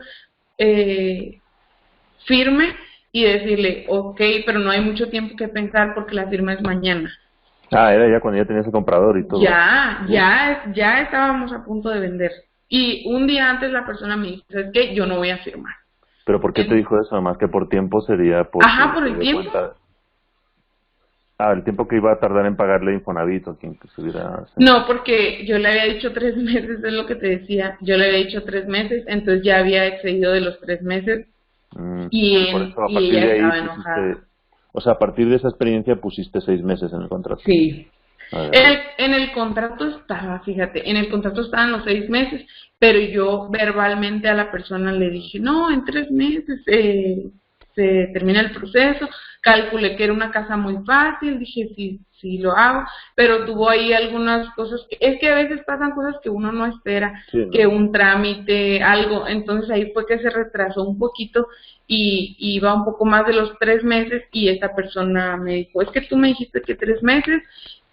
firme y decirle, ok, pero no hay mucho tiempo que pensar porque la firma es mañana. Era ya cuando ya tenías el comprador y todo. Ya estábamos a punto de vender. Y un día antes la persona me dijo, ¿sabes qué? Yo no voy a firmar. ¿Pero por qué te dijo eso? Además que por tiempo sería por... Ajá, por el tiempo. El tiempo que iba a tardar en pagarle Infonavit o quien que estuviera... No, porque yo le había dicho 3 meses, es lo que te decía. Yo le había dicho 3 meses, entonces ya había excedido de los 3 meses. Y por eso, a ella partir de ahí estaba enojada. O sea, a partir de esa experiencia pusiste 6 meses en el contrato. Sí. En el contrato estaba, fíjate, en el contrato estaban los 6 meses, pero yo verbalmente a la persona le dije, no, en 3 meses se termina el proceso. Calculé que era una casa muy fácil, dije, sí lo hago, pero tuvo ahí algunas cosas, es que a veces pasan cosas que uno no espera, sí, ¿no? Que un trámite, algo, entonces ahí fue que se retrasó un poquito y iba un poco más de los 3 meses y esta persona me dijo, es que tú me dijiste que 3 meses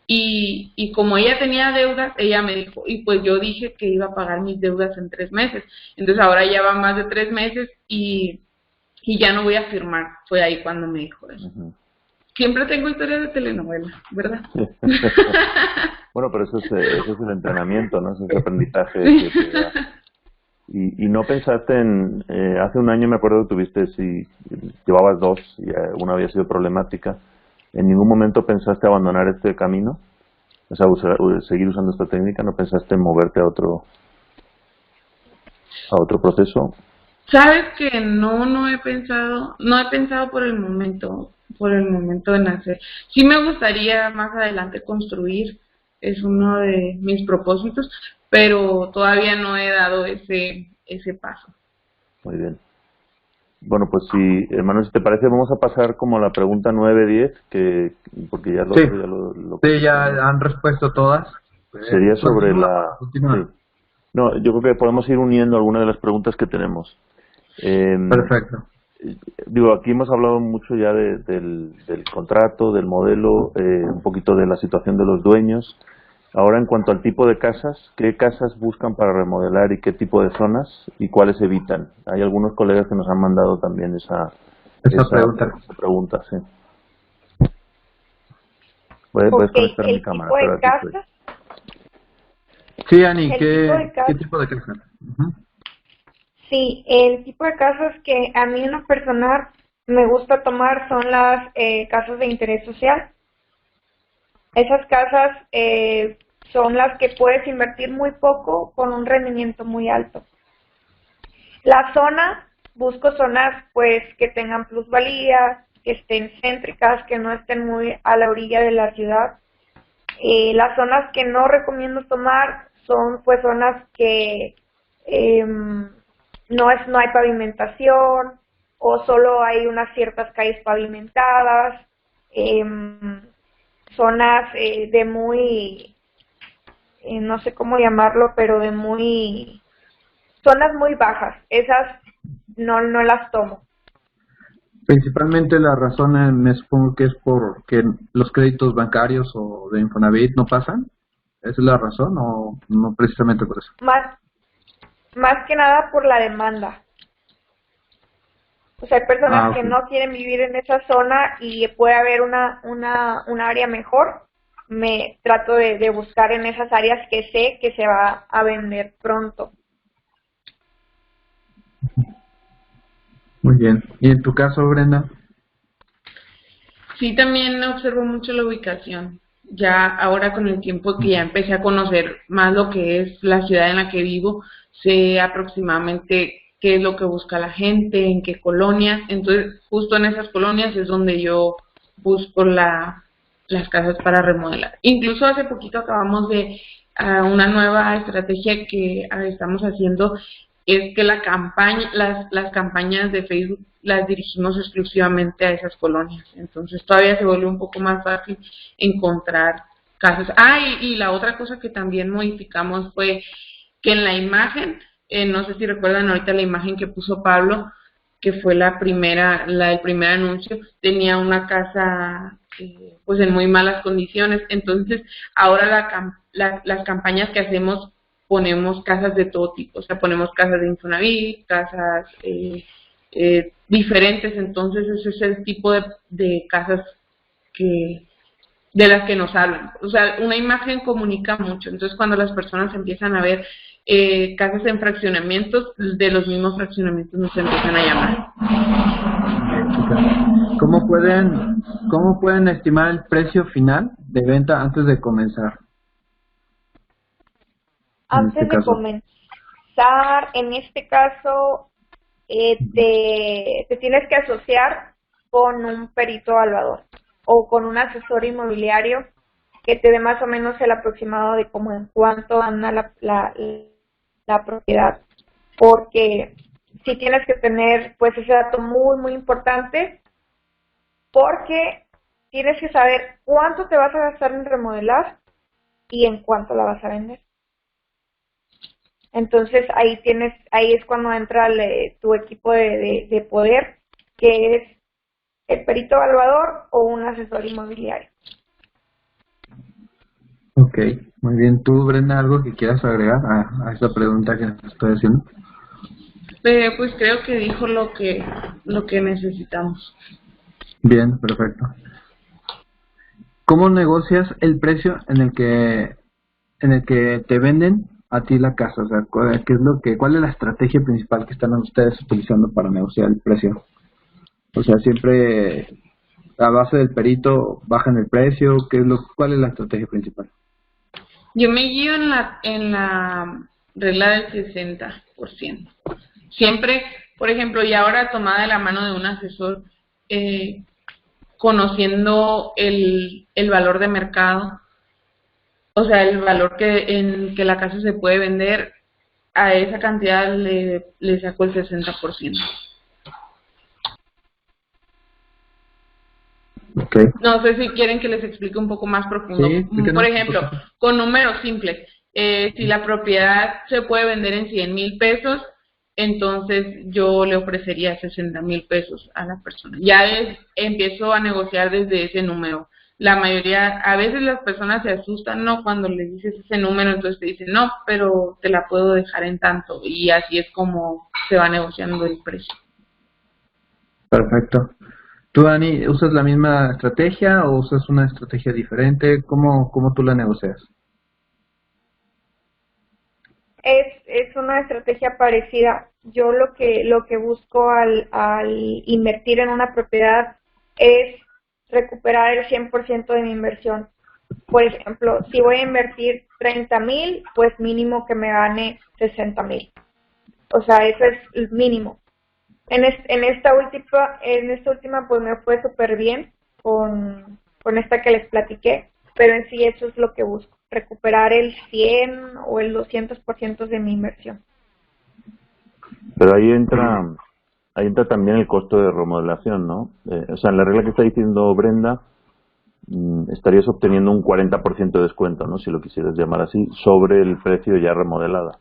y como ella tenía deudas, ella me dijo, y pues yo dije que iba a pagar mis deudas en 3 meses, entonces ahora ya va más de 3 meses y ya no voy a firmar. Fue ahí cuando me dijo eso. Siempre tengo historias de telenovela, ¿verdad? Bueno, pero eso es el entrenamiento, ¿no? Eso es el aprendizaje que te da. Y no pensaste en... hace un año me acuerdo que tuviste, si llevabas 2 y una había sido problemática. ¿En ningún momento pensaste abandonar este camino? O sea, seguir usando esta técnica. ¿No pensaste en moverte a otro proceso? Sabes que no he pensado por el momento de nacer. Sí me gustaría más adelante construir, es uno de mis propósitos, pero todavía no he dado ese paso. Muy bien. Bueno, pues si, hermano, si te parece, vamos a pasar como a la pregunta 9-10, porque ya Sí, lo ya han respuesto todas. sería sobre Continúa. sí. No, yo creo que podemos ir uniendo algunas de las preguntas que tenemos. Perfecto. Digo, aquí hemos hablado mucho ya del contrato, del modelo, un poquito de la situación de los dueños. Ahora, en cuanto al tipo de casas, ¿qué casas buscan para remodelar y qué tipo de zonas y cuáles evitan? Hay algunos colegas que nos han mandado también esa pregunta, sí. Voy a Ok, desconectar mi el cámara, tipo pero de aquí estoy. casa, Sí, Ani, el tipo de ¿qué casa, tipo de casa? Ujú. sí, el tipo de casas que a mí en lo personal me gusta tomar son las casas de interés social. Esas casas son las que puedes invertir muy poco con un rendimiento muy alto. La zona, busco zonas pues que tengan plusvalía, que estén céntricas, que no estén muy a la orilla de la ciudad. Las zonas que no recomiendo tomar son pues zonas que no hay pavimentación o solo hay unas ciertas calles pavimentadas, zonas de muy, no sé cómo llamarlo, pero de muy, zonas muy bajas, esas no las tomo. Principalmente la razón me supongo que es porque los créditos bancarios o de Infonavit no pasan. ¿Esa es la razón o no precisamente por eso? Más que nada por la demanda. O sea, hay personas que Ok. no quieren vivir en esa zona y puede haber una área mejor. Me trato de buscar en esas áreas que sé que se va a vender pronto. Muy bien. ¿Y en tu caso, Brenda? Sí, también observo mucho la ubicación. Ya ahora con el tiempo que ya empecé a conocer más lo que es la ciudad en la que vivo, sé aproximadamente qué es lo que busca la gente, en qué colonias. Entonces, justo en esas colonias es donde yo busco las casas para remodelar. Incluso hace poquito acabamos de una nueva estrategia que estamos haciendo es que las campañas de Facebook las dirigimos exclusivamente a esas colonias. Entonces todavía se vuelve un poco más fácil encontrar casas. Y la otra cosa que también modificamos fue que en la imagen, no sé si recuerdan ahorita la imagen que puso Pablo, que fue el primer anuncio, tenía una casa pues en muy malas condiciones. Entonces ahora las campañas que hacemos ponemos casas de todo tipo, o sea, ponemos casas de Infonavit, casas diferentes. Entonces ese es el tipo de casas que de las que nos hablan. O sea, una imagen comunica mucho. Entonces cuando las personas empiezan a ver casas en fraccionamientos, de los mismos fraccionamientos nos empiezan a llamar. ¿Cómo pueden estimar el precio final de venta antes de comenzar? Antes de comenzar, en este caso, te tienes que asociar con un perito evaluador o con un asesor inmobiliario que te dé más o menos el aproximado de cómo en cuánto anda la propiedad, porque sí tienes que tener pues ese dato muy importante, porque tienes que saber cuánto te vas a gastar en remodelar y en cuánto la vas a vender. Entonces ahí es cuando entra tu equipo de poder, que es el perito evaluador o un asesor inmobiliario. Ok, muy bien. ¿Tú, Brenda, algo que quieras agregar a esa pregunta que estoy haciendo? Pues creo que dijo lo que necesitamos. Bien, perfecto. ¿Cómo negocias el precio en el que te venden a ti la casa? O sea, ¿cuál es la estrategia principal que están ustedes utilizando para negociar el precio? O sea, siempre a base del perito bajan el precio. ¿Cuál es la estrategia principal? Yo me guío en la regla del 60%. Siempre, por ejemplo, y ahora tomada de la mano de un asesor, conociendo el valor de mercado, o sea, el valor en que la casa se puede vender, a esa cantidad le saco el 60%. Okay. No sé si quieren que les explique un poco más profundo. Sí, Por ejemplo, con números simples, si la propiedad se puede vender en 100,000 pesos, entonces yo le ofrecería 60,000 pesos a la persona. Ya empiezo a negociar desde ese número. La mayoría, a veces las personas se asustan, ¿no? Cuando les dices ese número, entonces te dicen, no, pero te la puedo dejar en tanto. Y así es como se va negociando el precio. Perfecto. ¿Tú, Dani, usas la misma estrategia o usas una estrategia diferente? ¿Cómo tú la negocias? Es una estrategia parecida. Yo lo que busco al invertir en una propiedad es recuperar el 100% de mi inversión. Por ejemplo, si voy a invertir 30,000, pues mínimo que me gane 60,000. O sea, eso es el mínimo. En esta última pues me fue súper bien con esta que les platiqué, pero en sí eso es lo que busco, recuperar el 100 o el 200% de mi inversión. Pero ahí entra también el costo de remodelación, ¿no? O sea, en la regla que está diciendo Brenda, estarías obteniendo un 40% de descuento, ¿no? Si lo quisieras llamar así, sobre el precio ya remodelada.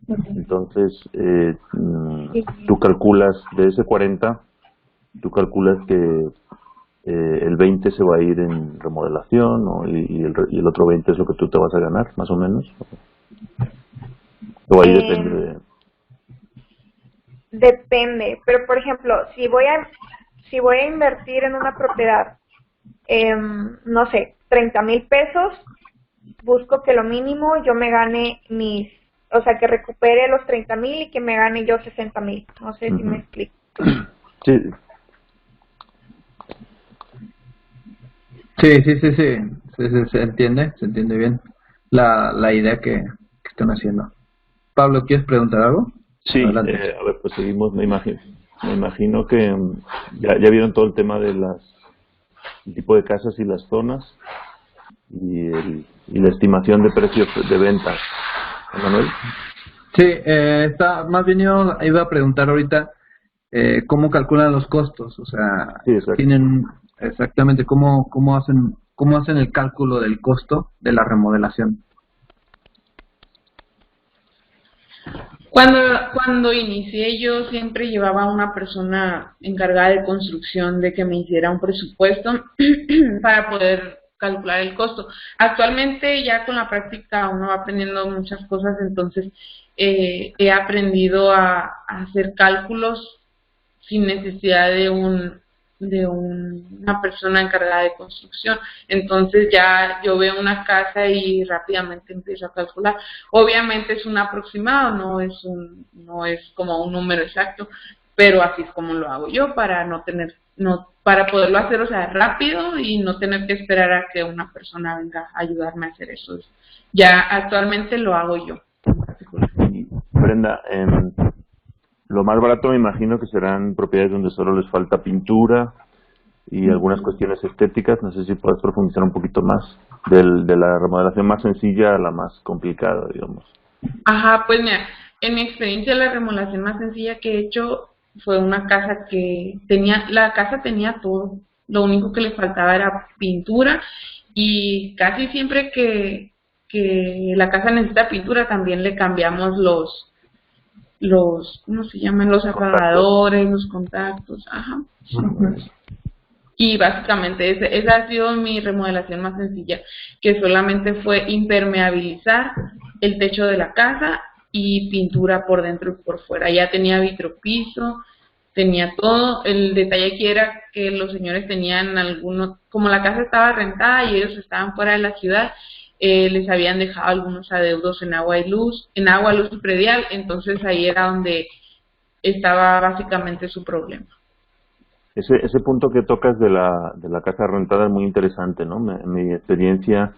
Entonces, tú calculas de ese 40, tú calculas que el 20 se va a ir en remodelación, ¿no? y el otro 20 es lo que tú te vas a ganar, más o menos. O ahí depende de... Depende, pero por ejemplo, si voy a invertir en una propiedad, no sé, 30,000 pesos, busco que lo mínimo yo me gane o sea, que recupere los 30,000 y que me gane yo 60,000. No sé si me explico. Sí. Sí, se entiende bien la idea que están haciendo. Pablo, ¿quieres preguntar algo? Sí, a ver, pues seguimos, me imagino que ya vieron todo el tema de el tipo de casas y las zonas y la estimación de precios de venta. ¿Manuel? Sí, más bien yo iba a preguntar ahorita cómo calculan los costos, o sea, Sí, exacto. tienen exactamente cómo hacen el cálculo del costo de la remodelación. Cuando inicié yo siempre llevaba a una persona encargada de construcción de que me hiciera un presupuesto para poder calcular el costo. Actualmente ya con la práctica uno va aprendiendo muchas cosas, entonces he aprendido a hacer cálculos sin necesidad de una persona encargada de construcción. Entonces ya yo veo una casa y rápidamente empiezo a calcular. Obviamente es un aproximado, no es como un número exacto, pero así es como lo hago yo para para poderlo hacer, o sea, rápido y no tener que esperar a que una persona venga a ayudarme a hacer eso. Ya actualmente lo hago yo en particular. Y Brenda, lo más barato me imagino que serán propiedades donde solo les falta pintura y algunas cuestiones estéticas. No sé si puedes profundizar un poquito más de la remodelación más sencilla a la más complicada, digamos. Ajá, pues mira, en mi experiencia la remodelación más sencilla que he hecho fue una casa la casa tenía todo, lo único que le faltaba era pintura y casi siempre que la casa necesita pintura también le cambiamos ¿cómo se llaman? Los apagadores, los contactos, ajá. Y básicamente esa ha sido mi remodelación más sencilla, que solamente fue impermeabilizar el techo de la casa y pintura por dentro y por fuera. Ya tenía vitropiso, tenía todo. El detalle aquí era que los señores tenían como la casa estaba rentada y ellos estaban fuera de la ciudad, les habían dejado algunos adeudos en agua luz y predial, entonces ahí era donde estaba básicamente su problema. Ese punto que tocas de la casa rentada es muy interesante, ¿no? En mi experiencia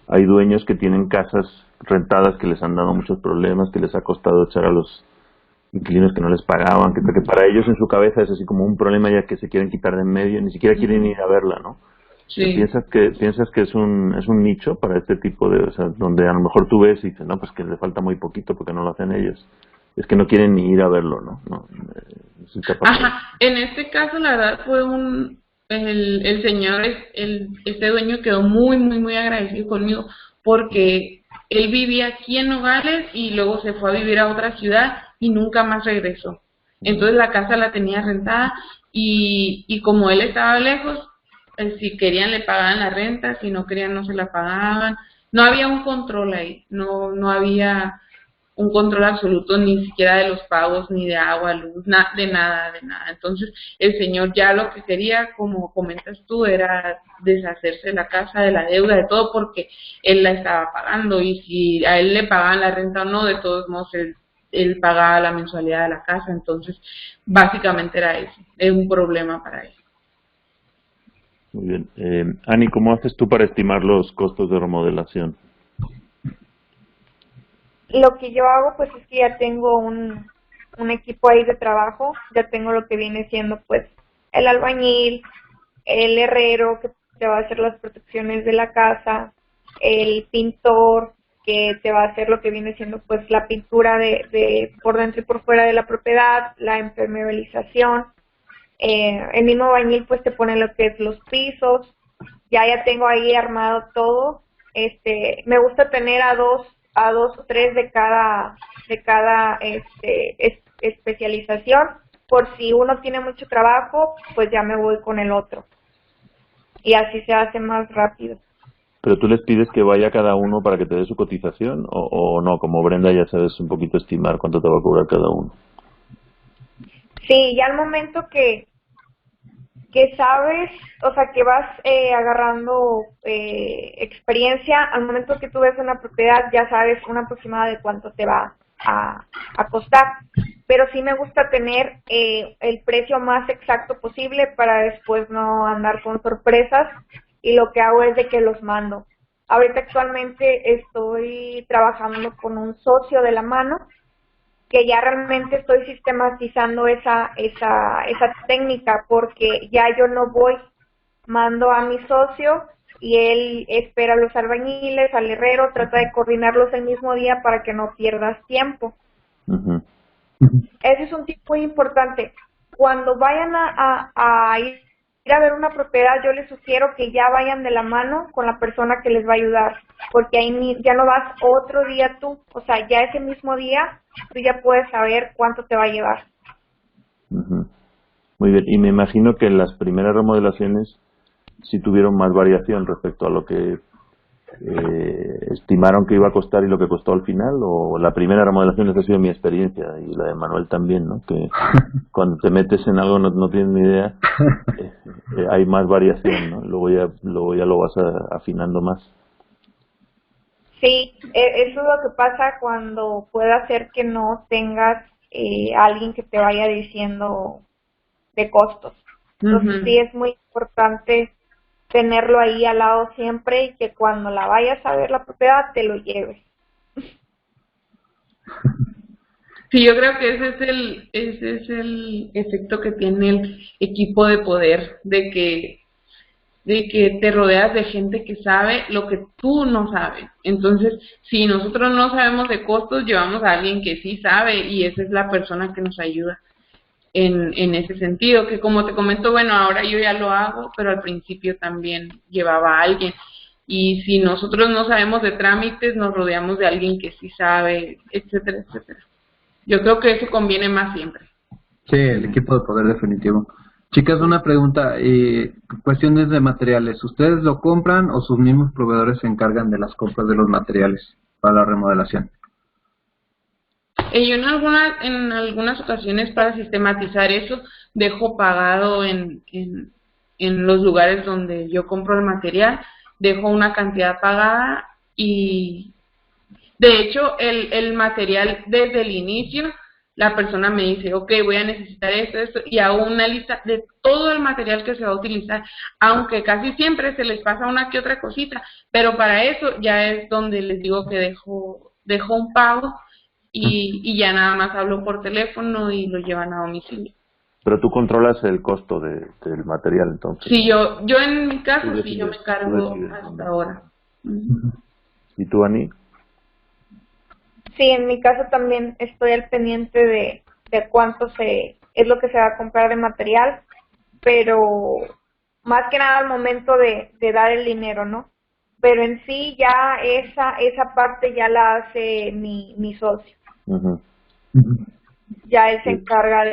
hay dueños que tienen casas rentadas que les han dado muchos problemas, que les ha costado echar a los inquilinos que no les pagaban, que para ellos en su cabeza es así como un problema ya que se quieren quitar de en medio, ni siquiera quieren ir a verla, ¿no? Sí. ¿Piensas que es un nicho para este tipo o sea, donde a lo mejor tú ves y dices, no, pues que le falta muy poquito porque no lo hacen ellos? Es que no quieren ni ir a verlo, ¿no? Ajá, en este caso la verdad fue el señor, este dueño quedó muy, muy, muy agradecido conmigo porque él vivía aquí en Nogales y luego se fue a vivir a otra ciudad y nunca más regresó. Entonces la casa la tenía rentada y como él estaba lejos, si querían le pagaban la renta, si no querían no se la pagaban. No había un control ahí, no había un control absoluto ni siquiera de los pagos, ni de agua, luz, de nada, de nada. Entonces, el señor ya lo que quería, como comentas tú, era deshacerse de la casa, de la deuda, de todo, porque él la estaba pagando y si a él le pagaban la renta o no, de todos modos, él pagaba la mensualidad de la casa. Entonces, básicamente era eso, es un problema para él. Muy bien. Ani, ¿cómo haces tú para estimar los costos de remodelación? Lo que yo hago pues es que ya tengo un equipo ahí de trabajo, ya tengo lo que viene siendo pues el albañil, el herrero que te va a hacer las protecciones de la casa, el pintor que te va a hacer lo que viene siendo pues la pintura de por dentro y por fuera de la propiedad, la impermeabilización, el mismo albañil pues te pone lo que es los pisos, ya tengo ahí armado todo. Me gusta tener a dos o tres de cada especialización, por si uno tiene mucho trabajo, pues ya me voy con el otro y así se hace más rápido. ¿Pero tú les pides que vaya cada uno para que te dé su cotización o no? Como Brenda ya sabes un poquito estimar cuánto te va a cobrar cada uno. Sí, ya al momento que sabes, o sea, que vas agarrando experiencia, al momento que tú ves una propiedad ya sabes una aproximada de cuánto te va a costar. Pero sí me gusta tener el precio más exacto posible para después no andar con sorpresas y lo que hago es de que los mando. Ahorita actualmente estoy trabajando con un socio de la mano que ya realmente estoy sistematizando esa técnica porque ya yo no voy, mando a mi socio y él espera a los albañiles, al herrero, trata de coordinarlos el mismo día para que no pierdas tiempo. Uh-huh. Ese es un tip muy importante. Cuando vayan a ir a ver una propiedad, yo les sugiero que ya vayan de la mano con la persona que les va a ayudar, porque ahí ya no vas otro día tú, o sea, ya ese mismo día tú ya puedes saber cuánto te va a llevar. Uh-huh. Muy bien, y me imagino que las primeras remodelaciones sí tuvieron más variación respecto a lo que estimaron que iba a costar y lo que costó al final, o la primera remodelación, esa ha sido mi experiencia y la de Manuel también, ¿no? Que cuando te metes en algo no tienes ni idea, hay más variación, ¿no? Luego ya lo vas afinando más. Sí, eso es lo que pasa cuando puede hacer que no tengas alguien que te vaya diciendo de costos. Entonces sí es muy importante tenerlo ahí al lado siempre y que cuando la vayas a ver la propiedad te lo lleves. Sí, yo creo que ese es el efecto que tiene el equipo de poder, de que te rodeas de gente que sabe lo que tú no sabes. Entonces, si nosotros no sabemos de costos, llevamos a alguien que sí sabe y esa es la persona que nos ayuda en ese sentido, que como te comento, bueno, ahora yo ya lo hago, pero al principio también llevaba a alguien. Y si nosotros no sabemos de trámites, nos rodeamos de alguien que sí sabe, etcétera, etcétera. Yo creo que eso conviene más siempre. Sí, el equipo de poder definitivo. Chicas, una pregunta, cuestiones de materiales. ¿Ustedes lo compran o sus mismos proveedores se encargan de las compras de los materiales para la remodelación? Yo en algunas ocasiones para sistematizar eso dejo pagado en los lugares donde yo compro el material, dejo una cantidad pagada y de hecho el material desde el inicio la persona me dice, ok, voy a necesitar esto, y hago una lista de todo el material que se va a utilizar, aunque casi siempre se les pasa una que otra cosita, pero para eso ya es donde les digo que dejo un pago y ya nada más hablo por teléfono y lo llevan a domicilio. Pero tú controlas el costo del material, entonces. Sí, yo en mi caso sí, yo me tú cargo decides, hasta ¿no? ahora. ¿Y tú, Ani? Sí, en mi caso también estoy al pendiente de cuánto es lo que se va a comprar de material, pero más que nada al momento de dar el dinero, ¿no? Pero en sí ya esa parte ya la hace mi socio. Ujú. Ya él se Sí. encarga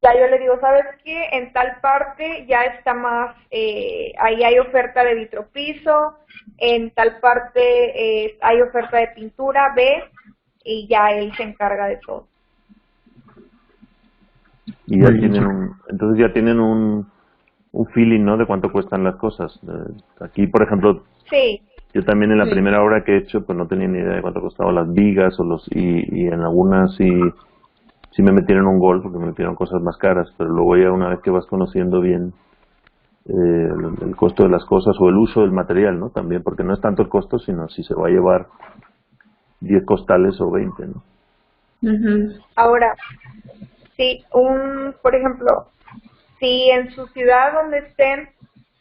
ya yo le digo, ¿sabes qué? En tal parte ya está más, ahí hay oferta de vitropiso, en tal parte hay oferta de pintura, ve, y ya él se encarga de todo. Y ya Muy bien, tienen entonces ya tienen un feeling, ¿no? De cuánto cuestan las cosas. Aquí, por ejemplo, Sí, yo también en la Sí. primera obra que he hecho, pues no tenía ni idea de cuánto costaban las vigas y en algunas sí me metieron un gol porque me metieron cosas más caras, pero luego ya una vez que vas conociendo bien el costo de las cosas o el uso del material, ¿no? También, porque no es tanto el costo, sino si se va a llevar 10 costales o 20, ¿no? Ujú. ahora, sí, por ejemplo, si en su ciudad donde estén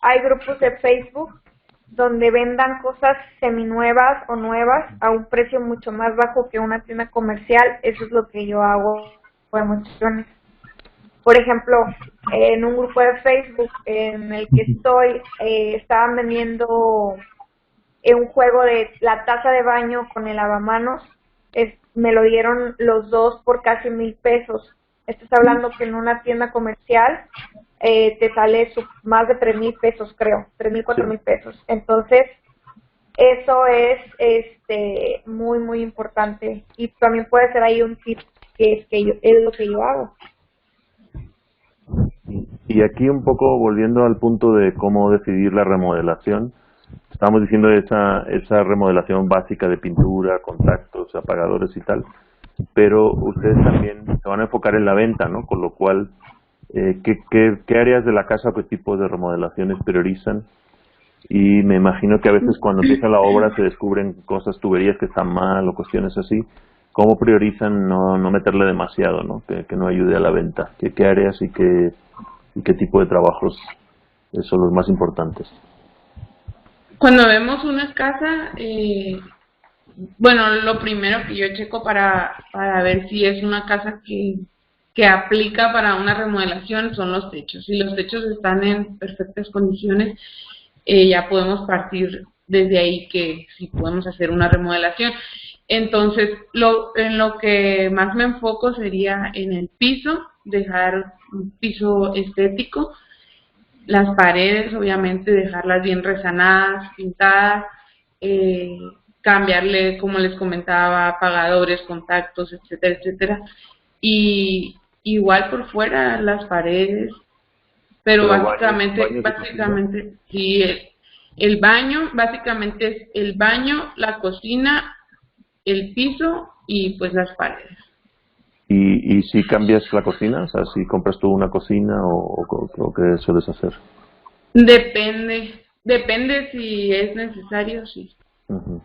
hay grupos de Facebook donde vendan cosas seminuevas o nuevas a un precio mucho más bajo que una tienda comercial, eso es lo que yo hago por emociones. Por ejemplo, en un grupo de Facebook en el que estoy, estaban vendiendo un juego de la taza de baño con el lavamanos, me lo dieron los dos por casi 1,000 pesos. Estás hablando que en una tienda comercial te sale más de 3,000 pesos, creo, 3,000, Sí. 4,000 pesos. Entonces, eso es muy, muy importante. Y también puede ser ahí un tip es lo que yo hago. Y aquí un poco volviendo al punto de cómo decidir la remodelación, estamos diciendo esa remodelación básica de pintura, contactos, apagadores y tal, pero ustedes también se van a enfocar en la venta, ¿no? Con lo cual, ¿qué áreas de la casa o qué tipo de remodelaciones priorizan? Y me imagino que a veces cuando empieza la obra se descubren cosas, tuberías que están mal o cuestiones así. ¿Cómo priorizan no meterle demasiado, ¿no? Que no ayude a la venta? ¿Qué áreas y qué tipo de trabajos son los más importantes? Cuando vemos una casa, bueno, lo primero que yo checo para ver si es una casa que aplica para una remodelación son los techos. Si los techos están en perfectas condiciones, ya podemos partir desde ahí que si podemos hacer una remodelación. Entonces, en lo que más me enfoco sería en el piso, dejar un piso estético, las paredes, obviamente, dejarlas bien resanadas, pintadas, eh, cambiarle, como les comentaba, apagadores, contactos, etcétera, etcétera. Y igual por fuera, las paredes, pero Pero básicamente, sí, el baño, básicamente es el baño, la cocina, el piso y pues las paredes. ¿Y si cambias la cocina? O sea, si compras tú una cocina o qué sueles hacer. Depende si es necesario, sí. Ujú.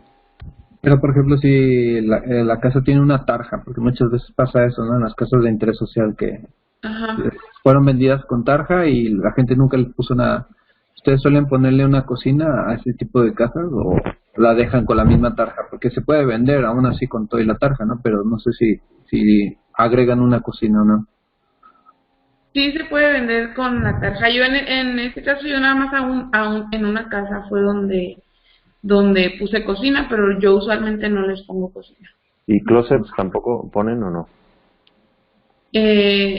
Pero, por ejemplo, si la casa tiene una tarja, porque muchas veces pasa eso, ¿no? En las casas de interés social que Ajá. fueron vendidas con tarja y la gente nunca les puso nada. ¿Ustedes suelen ponerle una cocina a ese tipo de casas o la dejan con la misma tarja? Porque se puede vender aún así con todo y la tarja, ¿no? Pero no sé si agregan una cocina o no. Sí se puede vender con la tarja. Yo en este caso yo nada más en una casa fue donde puse cocina, pero yo usualmente no les pongo cocina. ¿Y closets tampoco ponen o no?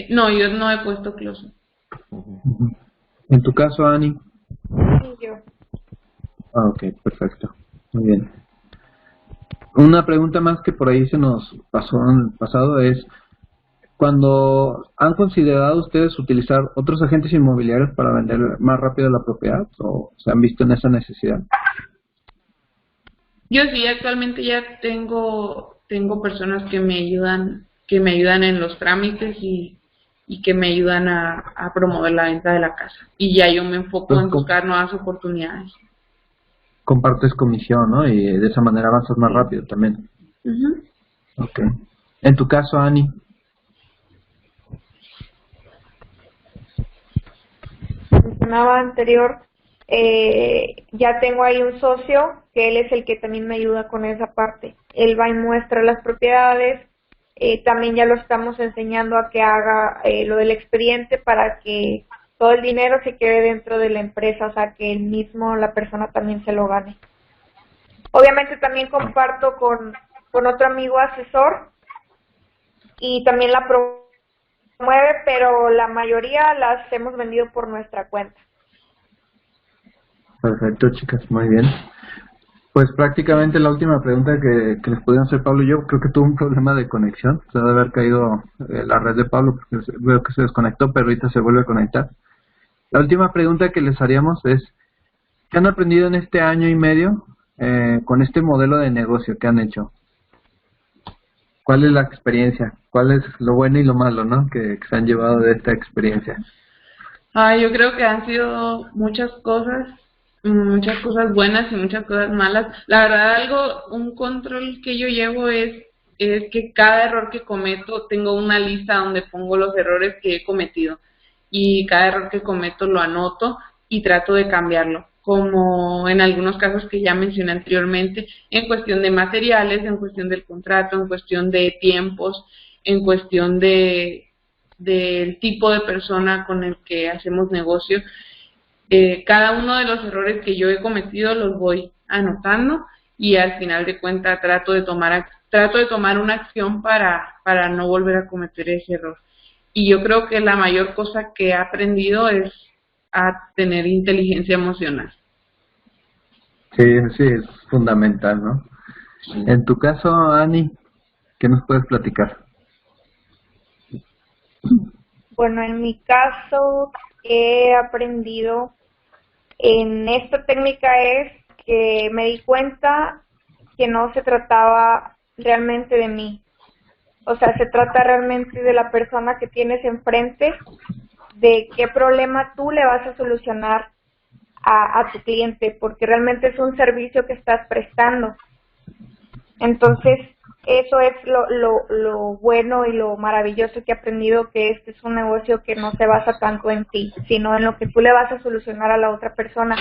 No, yo no he puesto closet. Ujú. Ujú. En tu caso, Ani. Sí, yo. Ah, ok, perfecto. Muy bien. Una pregunta más que por ahí se nos pasó en el pasado es, cuando han considerado ustedes utilizar otros agentes inmobiliarios para vender más rápido la propiedad o se han visto en esa necesidad. Yo sí, actualmente ya tengo personas que me ayudan en los trámites y que me ayudan a promover la venta de la casa. Y ya yo me enfoco Entonces en buscar nuevas oportunidades. compartes comisión, ¿no? Y de esa manera avanzas más rápido también. Ujú. Ok. En tu caso, Ani. Mencionaba anterior, ya tengo ahí un socio que él es el que también me ayuda con esa parte. Él va y muestra las propiedades, también ya lo estamos enseñando a que haga lo del expediente para que todo el dinero se quede dentro de la empresa, o sea, que la persona también se lo gane. Obviamente también comparto con otro amigo asesor y también la promueve, pero la mayoría las hemos vendido por nuestra cuenta. Perfecto, chicas, muy bien. Pues prácticamente la última pregunta que les podíamos hacer Pablo y yo, creo que tuvo un problema de conexión, se debe haber caído la red de Pablo, porque veo que se desconectó, pero ahorita se vuelve a conectar. La última pregunta que les haríamos es, ¿qué han aprendido en este año y medio con este modelo de negocio que han hecho? ¿Cuál es la experiencia? ¿Cuál es lo bueno y lo malo, ¿no? que se han llevado de esta experiencia? Yo creo que han sido muchas cosas buenas y muchas cosas malas. La verdad, un control que yo llevo es que cada error que cometo, tengo una lista donde pongo los errores que he cometido y cada error que cometo lo anoto y trato de cambiarlo, como en algunos casos que ya mencioné anteriormente, en cuestión de materiales, en cuestión del contrato, en cuestión de tiempos, en cuestión del tipo de persona con el que hacemos negocio. Cada uno de los errores que yo he cometido los voy anotando y al final de cuentas trato de tomar una acción para no volver a cometer ese error. Y yo creo que la mayor cosa que he aprendido es a tener inteligencia emocional. Sí, sí, es fundamental, ¿no? Sí. En tu caso, Ani, ¿qué nos puedes platicar? Bueno, en mi caso he aprendido en esta técnica es que me di cuenta que no se trataba realmente de mí. O sea, se trata realmente de la persona que tienes enfrente, de qué problema tú le vas a solucionar a tu cliente, porque realmente es un servicio que estás prestando. Entonces, eso es lo bueno y lo maravilloso que he aprendido, que este es un negocio que no se basa tanto en ti, sino en lo que tú le vas a solucionar a la otra persona.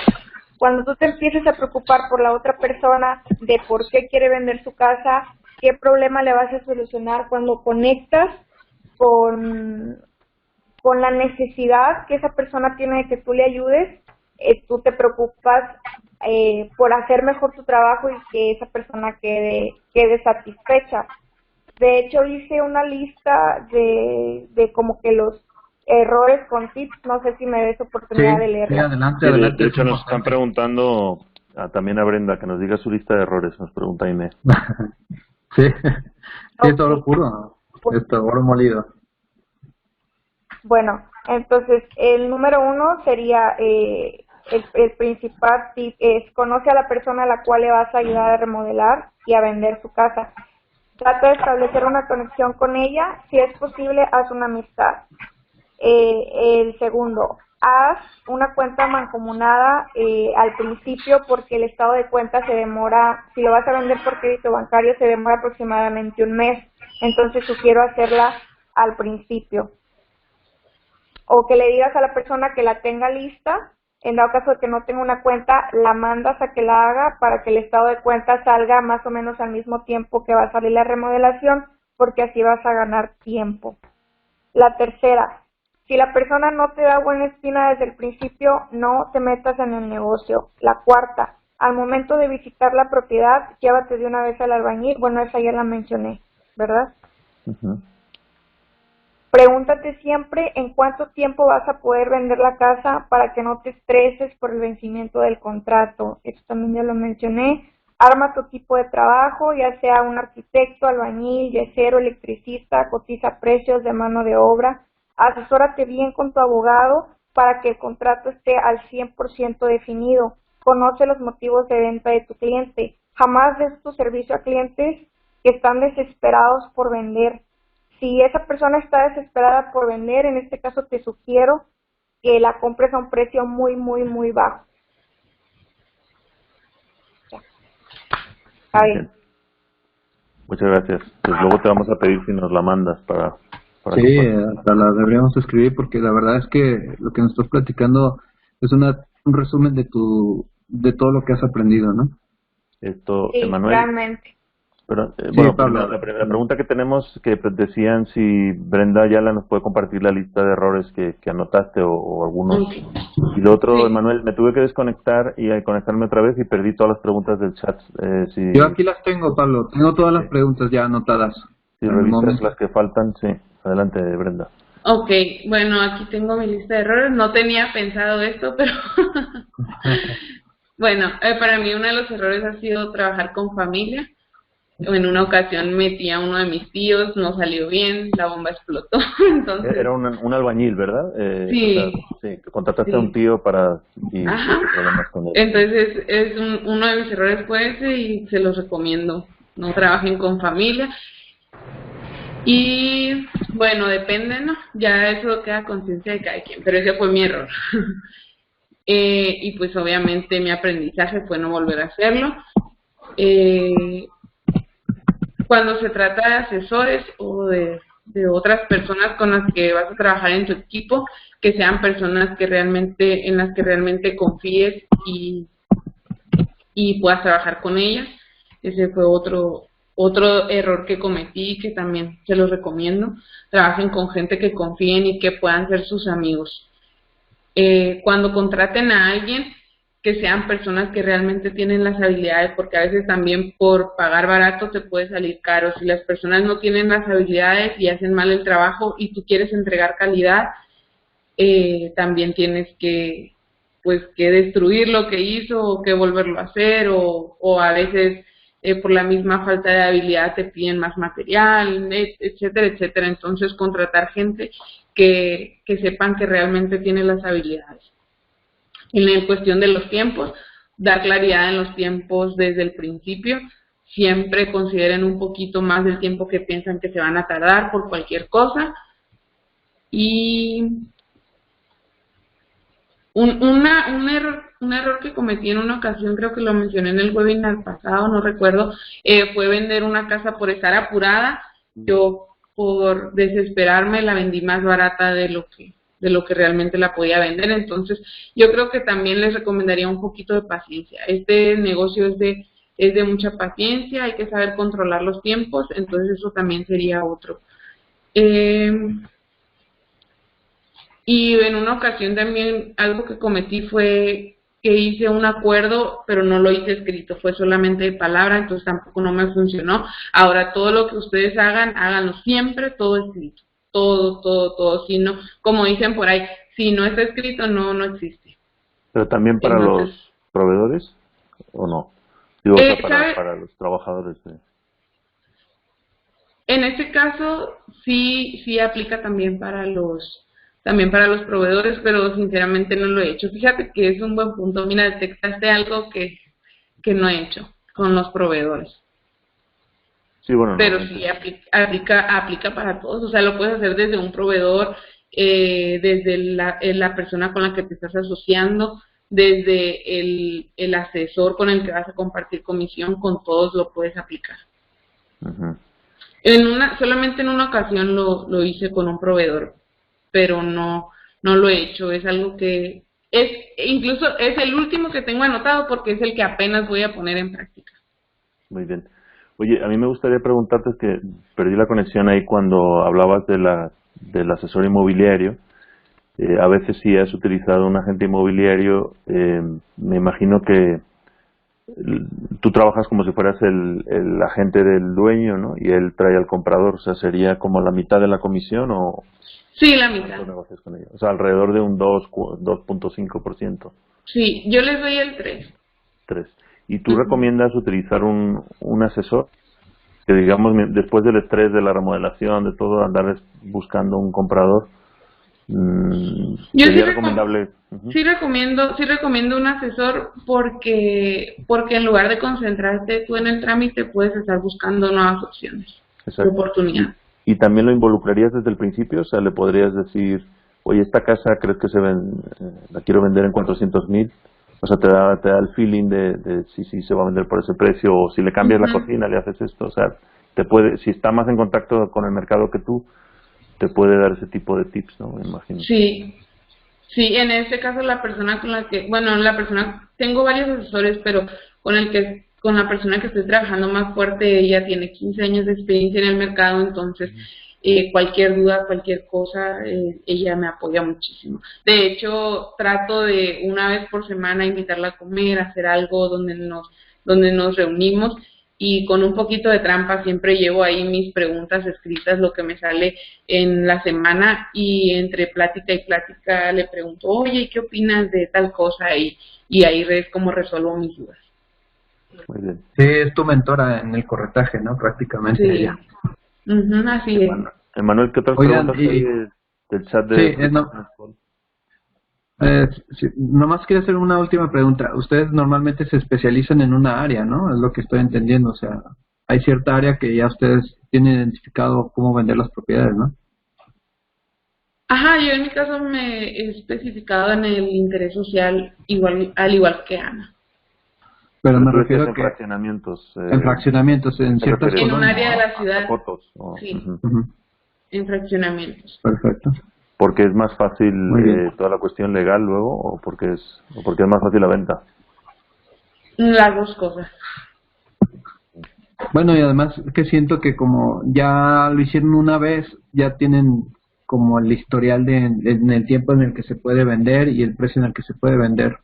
Cuando tú te empieces a preocupar por la otra persona, de por qué quiere vender su casa, qué problema le vas a solucionar, cuando conectas con la necesidad que esa persona tiene de que tú le ayudes, tú te preocupas por hacer mejor tu trabajo y que esa persona quede satisfecha. De hecho, hice una lista de como que los errores con tips, no sé si me des oportunidad de leerla. Sí, adelante, Sí, adelante. de hecho nos están preguntando también a Brenda que nos diga su lista de errores, nos pregunta Inés. Sí, Okay. Es oro puro, esto, oro molido. Bueno, entonces el número 1 sería el principal tip es conoce a la persona a la cual le vas a ayudar a remodelar y a vender su casa. Trata de establecer una conexión con ella, si es posible, haz una amistad. El segundo, haz una cuenta mancomunada al principio porque el estado de cuenta se demora, si lo vas a vender por crédito bancario se demora aproximadamente un mes, entonces sugiero hacerla al principio. O que le digas a la persona que la tenga lista, en dado caso de que no tenga una cuenta, la mandas a que la haga para que el estado de cuenta salga más o menos al mismo tiempo que va a salir la remodelación, porque así vas a ganar tiempo. La tercera, si la persona no te da buena espina desde el principio, no te metas en el negocio. La cuarta, al momento de visitar la propiedad, llévate de una vez al albañil. Bueno, esa ya la mencioné, ¿verdad? Uh-huh. Pregúntate siempre en cuánto tiempo vas a poder vender la casa para que no te estreses por el vencimiento del contrato. Esto también ya lo mencioné. Arma tu equipo de trabajo, ya sea un arquitecto, albañil, yesero, electricista, cotiza precios de mano de obra. Asesórate bien con tu abogado para que el contrato esté al 100% definido. Conoce los motivos de venta de tu cliente. Jamás des tu servicio a clientes que están desesperados por vender. Si esa persona está desesperada por vender, en este caso te sugiero que la compres a un precio muy, muy, muy bajo. Ya. Bien. Muchas gracias. Pues luego te vamos a pedir si nos la mandas para sí, hasta la deberíamos escribir porque la verdad es que lo que nos estás platicando es un resumen de todo lo que has aprendido, ¿no? Esto, Sí, Emanuel. realmente. Pero, Sí, bueno, pues Pablo. la pregunta que tenemos, que decían si Brenda Ayala nos puede compartir la lista de errores que anotaste o algunos. Ok. Y lo otro, Sí. Emanuel, me tuve que desconectar y conectarme otra vez y perdí todas las preguntas del chat. Yo aquí las tengo, Pablo. Tengo todas las Sí. preguntas ya anotadas. Si En el revisas momento. las que faltan, sí. Adelante, Brenda. Ok, bueno, aquí tengo mi lista de errores. No tenía pensado esto, pero bueno, para mí uno de los errores ha sido trabajar con familia. En una ocasión metí a uno de mis tíos, no salió bien, la bomba explotó. Entonces, Era un albañil, ¿verdad? O sea, sí, sí, que contrataste a un sí. tío y Ajá. tuviste problemas con él. Sí. Entonces, uno de mis errores fue ese y se los recomiendo. No trabajen con familia. Y bueno, depende, ¿no? Ya eso queda a conciencia de cada quien, pero ese fue mi error. Y pues obviamente mi aprendizaje fue no volver a hacerlo. Eh, Cuando se trata de asesores o de otras personas con las que vas a trabajar en tu equipo, que sean personas que realmente, en las que realmente confíes y puedas trabajar con ellas. Ese fue otro error que cometí, que también se los recomiendo. Trabajen con gente que confíen y que puedan ser sus amigos. Cuando contraten a alguien, que sean personas que realmente tienen las habilidades, porque a veces también por pagar barato te puede salir caro. Si las personas no tienen las habilidades y hacen mal el trabajo y tú quieres entregar calidad, también tienes que pues que destruir lo que hizo o que volverlo a hacer o a veces por la misma falta de habilidad te piden más material, etcétera, etcétera. Entonces contratar gente que sepan que realmente tiene las habilidades. En la cuestión de los tiempos, dar claridad en los tiempos desde el principio. Siempre consideren un poquito más del tiempo que piensan que se van a tardar por cualquier cosa. Y un error que cometí en una ocasión, creo que lo mencioné en el webinar pasado, no recuerdo, fue vender una casa por estar apurada. Yo, por desesperarme, la vendí más barata de lo que realmente la podía vender. Entonces, yo creo que también les recomendaría un poquito de paciencia. Este negocio es de mucha paciencia, hay que saber controlar los tiempos, entonces eso también sería otro. Y en una ocasión también algo que cometí fue que hice un acuerdo, pero no lo hice escrito, fue solamente de palabra, entonces tampoco no me funcionó. Ahora, todo lo que ustedes hagan, háganlo siempre todo escrito. Todo, todo, todo. Si no, como dicen por ahí, si no está escrito, no existe. ¿Pero también para Entonces, los proveedores o no? Digo, o sea, ¿sabe? para los trabajadores. En este caso, sí aplica también para los proveedores, pero sinceramente no lo he hecho. Fíjate que es un buen punto. Mira, detectaste algo que no he hecho con los proveedores. Sí, bueno, Pero sí aplica para todos. O sea, lo puedes hacer desde un proveedor, desde la persona con la que te estás asociando, desde el asesor con el que vas a compartir comisión, con todos lo puedes aplicar. uh-huh. Solamente en una ocasión lo hice con un proveedor, pero no lo he hecho. Es algo que incluso es el último que tengo anotado porque es el que apenas voy a poner en práctica. Muy bien. Oye, a mí me gustaría preguntarte, es que perdí la conexión ahí cuando hablabas del asesor inmobiliario. A veces si has utilizado un agente inmobiliario, me imagino que tú trabajas como si fueras el agente del dueño, ¿no? Y él trae al comprador, o sea, ¿sería como la mitad de la comisión o Sí, la cuánto mitad. negocias con ellos? O sea, alrededor de un 2.5%. Sí, yo les doy el 3. 3. ¿Y tú recomiendas utilizar un asesor? Que digamos, después del estrés de la remodelación, de todo, andar buscando un comprador, Yo ¿sería recomendable? sí recomiendo un asesor porque en lugar de concentrarte tú en el trámite, puedes estar buscando nuevas opciones, Exacto. oportunidades. ¿Y también lo involucrarías desde el principio? O sea, le podrías decir, oye, esta casa crees que la quiero vender en 400,000. O sea, te da el feeling de si se va a vender por ese precio, o si le cambias la cocina, le haces esto. O sea, si está más en contacto con el mercado que tú, te puede dar ese tipo de tips, ¿no? Me imagino. Sí, en este caso la persona con la que, tengo varios asesores, pero con el que con la persona que estoy trabajando más fuerte, ella tiene 15 años de experiencia en el mercado, entonces cualquier duda, cualquier cosa, ella me apoya muchísimo. De hecho, trato de una vez por semana invitarla a comer, hacer algo donde nos reunimos, y con un poquito de trampa siempre llevo ahí mis preguntas escritas, lo que me sale en la semana, y entre plática y plática le pregunto, oye, ¿qué opinas de tal cosa? Y ahí es como resuelvo mis dudas. Muy bien. Sí, es tu mentora en el corretaje, ¿no? Prácticamente Sí, ella. así es. Emanuel, ¿qué otras Oigan, preguntas hay del chat de sí, sí, nomás quiero hacer una última pregunta. Ustedes normalmente se especializan en una área, ¿no? Es lo que estoy entendiendo. O sea, hay cierta área que ya ustedes tienen identificado cómo vender las propiedades, ¿no? Ajá, yo en mi caso me he especificado en el interés social, al igual que Ana. Pero me tú decías refiero en a que fraccionamientos. en fraccionamientos, en ¿Te ciertas refieres En un colonias. área de la a ciudad, fotos? sí, Ujú, en fraccionamientos. perfecto. ¿Porque es más fácil Muy bien. toda la cuestión legal luego o porque es más fácil la venta? Las dos cosas. Bueno, y además que siento que como ya lo hicieron una vez, ya tienen como el historial en el tiempo en el que se puede vender y el precio en el que se puede vender.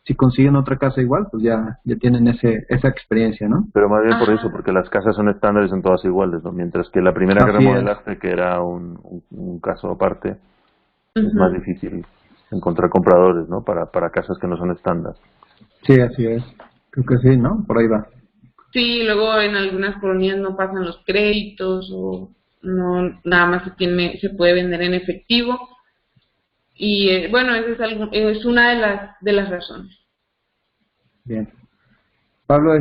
Si consiguen otra casa igual, pues ya tienen esa experiencia, ¿no? Pero más bien por Ajá. eso, porque las casas son estándares, son todas iguales, ¿no? Mientras que la primera que Así es. remodelaste, que era un caso aparte, es Ujú. más difícil encontrar compradores, ¿no? Para casas que no son estándar. Sí, así es. Creo que sí, ¿no? Por ahí va. Sí, luego en algunas colonias no pasan los créditos o no, nada más se puede vender en efectivo, y bueno, esa es una de las razones. Bien. Pablo,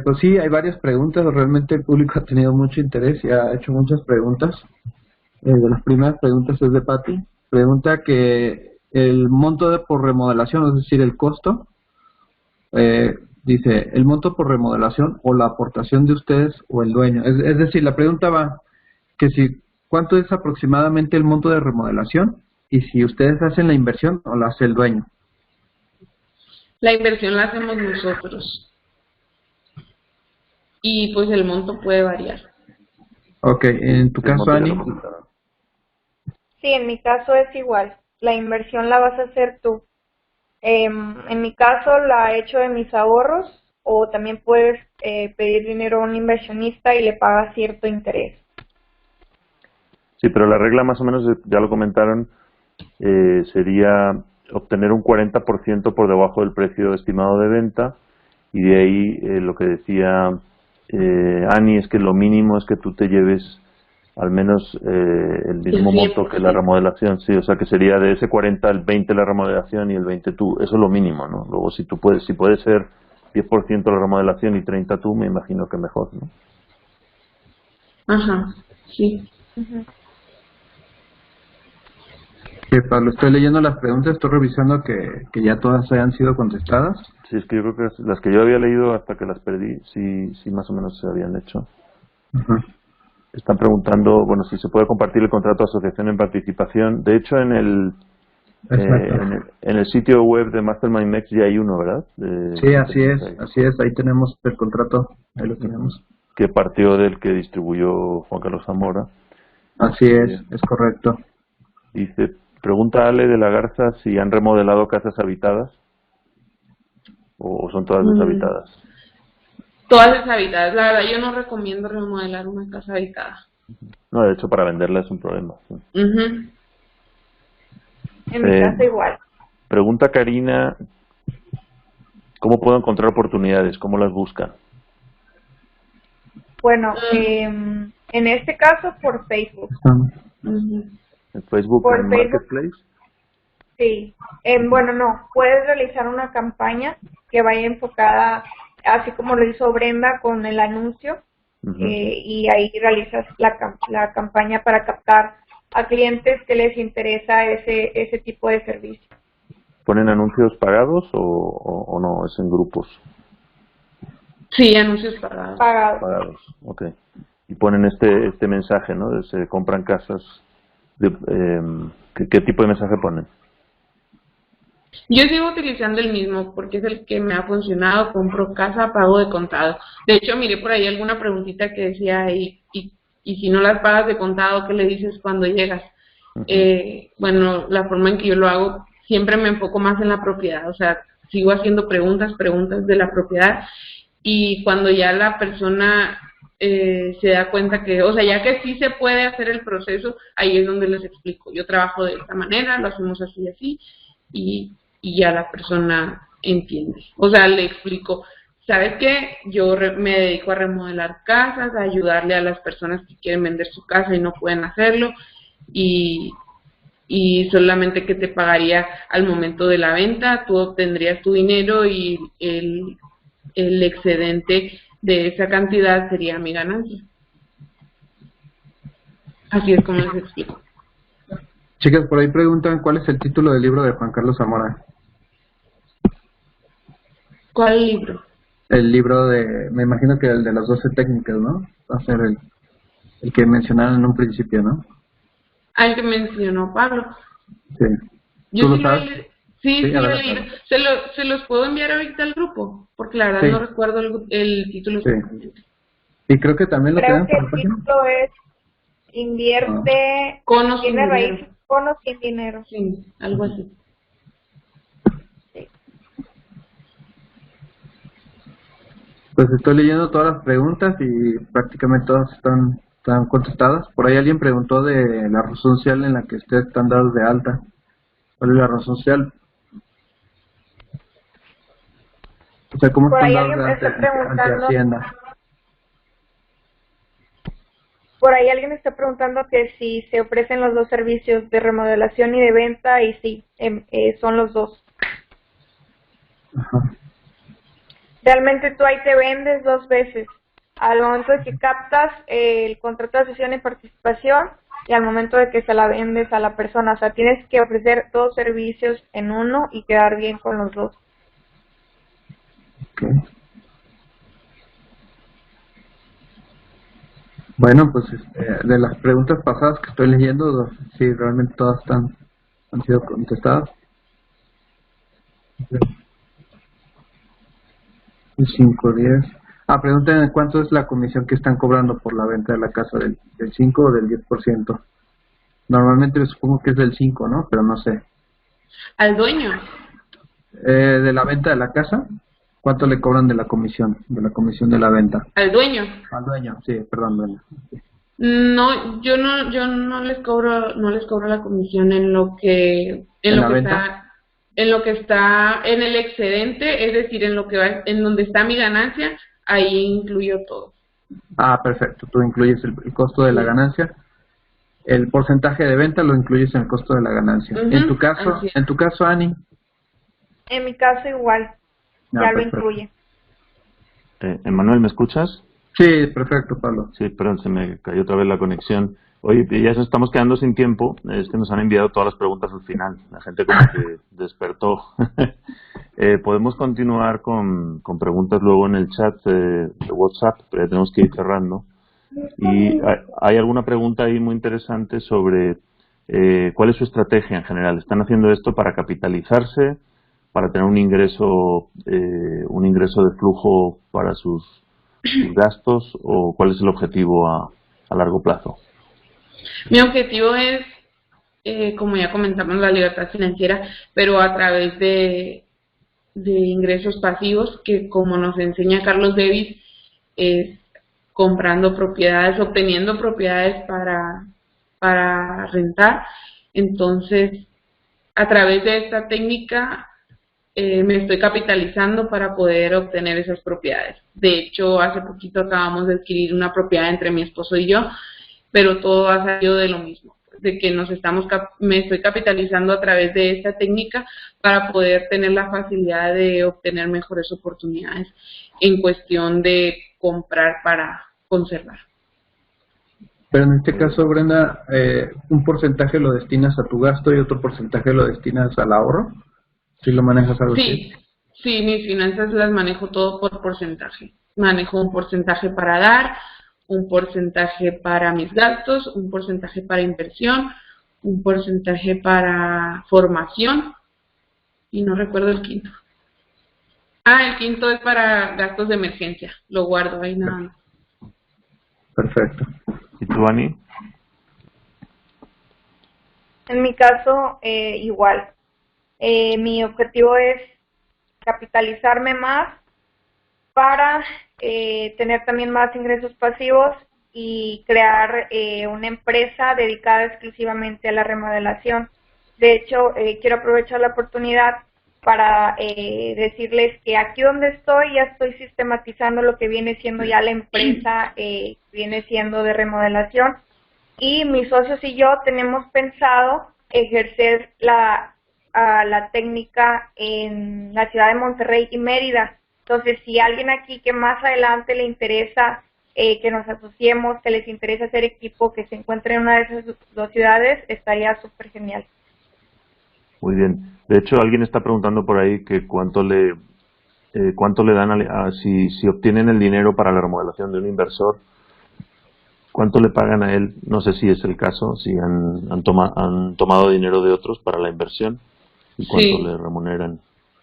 pues sí, hay varias preguntas. Realmente el público ha tenido mucho interés y ha hecho muchas preguntas. De las primeras preguntas es de Patti. Pregunta que el monto por remodelación, es decir, el costo, dice, el monto por remodelación o la aportación de ustedes o el dueño. Es decir, la pregunta va que si, ¿cuánto es aproximadamente el monto de remodelación? Y si ustedes hacen la inversión o la hace el dueño. La inversión la hacemos nosotros y pues el monto puede variar. Ok, en tu El caso, monto ya Ani, lo comentaron. Sí, en mi caso es igual. La inversión la vas a hacer tú. En mi caso la he hecho de mis ahorros, o también puedes pedir dinero a un inversionista y le pagas cierto interés. Sí, pero la regla más o menos, ya lo comentaron, sería obtener un 40% por debajo del precio estimado de venta, y de ahí lo que decía Ani es que lo mínimo es que tú te lleves al menos el mismo El monto que la 100%. remodelación, sí, o sea que sería de ese 40 el 20 la remodelación y el 20 tú, eso es lo mínimo, ¿no? Luego si puede ser 10% la remodelación y 30 tú, me imagino que mejor, ¿no? Ajá, sí. Ujú. Pablo, estoy leyendo las preguntas, estoy revisando que ya todas hayan sido contestadas. Sí, es que yo creo que las que yo había leído hasta que las perdí, sí más o menos se habían hecho. Ajá. Están preguntando, bueno, si se puede compartir el contrato de asociación en participación. De hecho, Exacto. en el sitio web de Mastermind Mex ya hay uno, ¿verdad? Sí, así es, ahí tenemos el contrato, ahí lo tenemos. Que partió del que distribuyó Juan Carlos Zamora. Así es correcto. Dice, pregunta Ale de la Garza si han remodelado casas habitadas o son todas deshabitadas. Todas deshabitadas. La verdad, yo no recomiendo remodelar una casa habitada. No, de hecho, para venderla es un problema. Sí. Ujú. En mi caso igual. Pregunta Karina, ¿cómo puedo encontrar oportunidades? ¿Cómo las buscan? Bueno, en este caso por Facebook. Ujú. ¿En Facebook, Por en Facebook, Marketplace? sí. Bueno, no, puedes realizar una campaña que vaya enfocada, así como lo hizo Brenda con el anuncio, y ahí realizas la campaña para captar a clientes que les interesa ese tipo de servicio. ¿Ponen anuncios pagados o no? ¿Es en grupos? Sí, anuncios pagados. Pagado. Pagados, ok. Y ponen este mensaje, ¿no? De se compran casas. ¿Qué tipo de mensaje ponen? Yo sigo utilizando el mismo porque es el que me ha funcionado, compro casa, pago de contado. De hecho, miré por ahí alguna preguntita que decía, y si no las pagas de contado, ¿qué le dices cuando llegas? Bueno, la forma en que yo lo hago, siempre me enfoco más en la propiedad, o sea, sigo haciendo preguntas de la propiedad, y cuando ya la persona se da cuenta que, o sea, ya que sí se puede hacer el proceso, ahí es donde les explico. Yo trabajo de esta manera, lo hacemos así y así, y ya la persona entiende. O sea, le explico, ¿sabes qué? Yo me dedico a remodelar casas, a ayudarle a las personas que quieren vender su casa y no pueden hacerlo, y solamente que te pagaría al momento de la venta, tú obtendrías tu dinero y el excedente de esa cantidad sería mi ganancia. Así es como les explico. Chicas, por ahí preguntan cuál es el título del libro de Juan Carlos Zamora. ¿Cuál libro? El libro de, me imagino que el de las 12 técnicas, ¿no? Va a ser el que mencionaron en un principio, ¿no? Al que mencionó Pablo. Sí. Yo ¿Tú lo sí sabes? sí, a lo ver, he leído. ¿Se los puedo enviar ahorita al grupo? Porque la verdad sí. no recuerdo el título. Sí. Y creo que también lo Creo tenemos que por la el página. título es Invierte, Con o sin tiene dinero. raíces con o sin dinero. Sí, algo así. Pues estoy leyendo todas las preguntas y prácticamente todas están contestadas. Por ahí alguien preguntó de la razón social en la que ustedes están dados de alta. ¿Cuál es la razón social? O sea, ¿cómo Por están ahí dados alguien de alta está ante preguntando, Hacienda? por ahí alguien está preguntando que si se ofrecen los dos servicios de remodelación y de venta, y sí, son los dos. Ajá. Realmente tú ahí te vendes dos veces. Al momento de que captas el contrato de cesión y participación, y al momento de que se la vendes a la persona. O sea, tienes que ofrecer dos servicios en uno y quedar bien con los dos. Okay. Bueno, pues de las preguntas pasadas que estoy leyendo, sí, realmente todas han sido contestadas. 5, 10. Preguntan cuánto es la comisión que están cobrando por la venta de la casa, del 5 o del 10%. Normalmente supongo que es del 5, ¿no? Pero no sé. Al dueño. De la venta de la casa, ¿cuánto le cobran de la comisión de la venta? Al dueño. Al dueño, sí, perdón, dueño. Sí. No, yo no les cobro la comisión en lo que ¿En la venta? está en el excedente, es decir, en lo que va, en donde está mi ganancia, ahí incluyo todo. Perfecto, tú incluyes el costo de la Sí. ganancia. El porcentaje de venta lo incluyes en el costo de la ganancia. Ujú, En así es. tu caso, Ani. En mi caso igual, ya lo Perfecto. incluye. Emanuel, ¿me escuchas? Sí, perfecto, Pablo. Sí, perdón, se me cayó otra vez la conexión. Oye, ya nos estamos quedando sin tiempo. Es que nos han enviado todas las preguntas al final. La gente como que despertó. Podemos continuar con preguntas luego en el chat de WhatsApp, pero ya tenemos que ir cerrando. Y hay alguna pregunta ahí muy interesante sobre cuál es su estrategia en general. ¿Están haciendo esto para capitalizarse, para tener un ingreso de flujo para sus gastos, o cuál es el objetivo a largo plazo? Mi objetivo es, como ya comentamos, la libertad financiera, pero a través de ingresos pasivos, que como nos enseña Carlos Davis, es comprando propiedades, obteniendo propiedades para rentar. Entonces, a través de esta técnica me estoy capitalizando para poder obtener esas propiedades. De hecho, hace poquito acabamos de adquirir una propiedad entre mi esposo y yo, pero todo ha salido de lo mismo, de que me estoy capitalizando a través de esta técnica para poder tener la facilidad de obtener mejores oportunidades en cuestión de comprar para conservar. Pero en este caso, Brenda, un porcentaje lo destinas a tu gasto y otro porcentaje lo destinas al ahorro. ¿Sí lo manejas algo así? Sí, mis finanzas las manejo todo por porcentaje. Manejo un porcentaje para dar, un porcentaje para mis gastos, un porcentaje para inversión, un porcentaje para formación y no recuerdo el quinto. Ah, el quinto es para gastos de emergencia, lo guardo ahí nada más. Perfecto. ¿Y tú, Ani? En mi caso, igual. Mi objetivo es capitalizarme más para tener también más ingresos pasivos y crear una empresa dedicada exclusivamente a la remodelación. De hecho, quiero aprovechar la oportunidad para decirles que aquí donde estoy ya estoy sistematizando lo que viene siendo ya la empresa, viene siendo de remodelación, y mis socios y yo tenemos pensado ejercer la técnica en la ciudad de Monterrey y Mérida. Entonces, si alguien aquí que más adelante le interesa que nos asociemos, que les interesa hacer equipo, que se encuentre en una de esas dos ciudades, estaría súper genial. Muy bien. De hecho, alguien está preguntando por ahí que cuánto le dan si obtienen el dinero para la remodelación de un inversor, cuánto le pagan a él. No sé si es el caso, si han tomado dinero de otros para la inversión y cuánto le remuneran.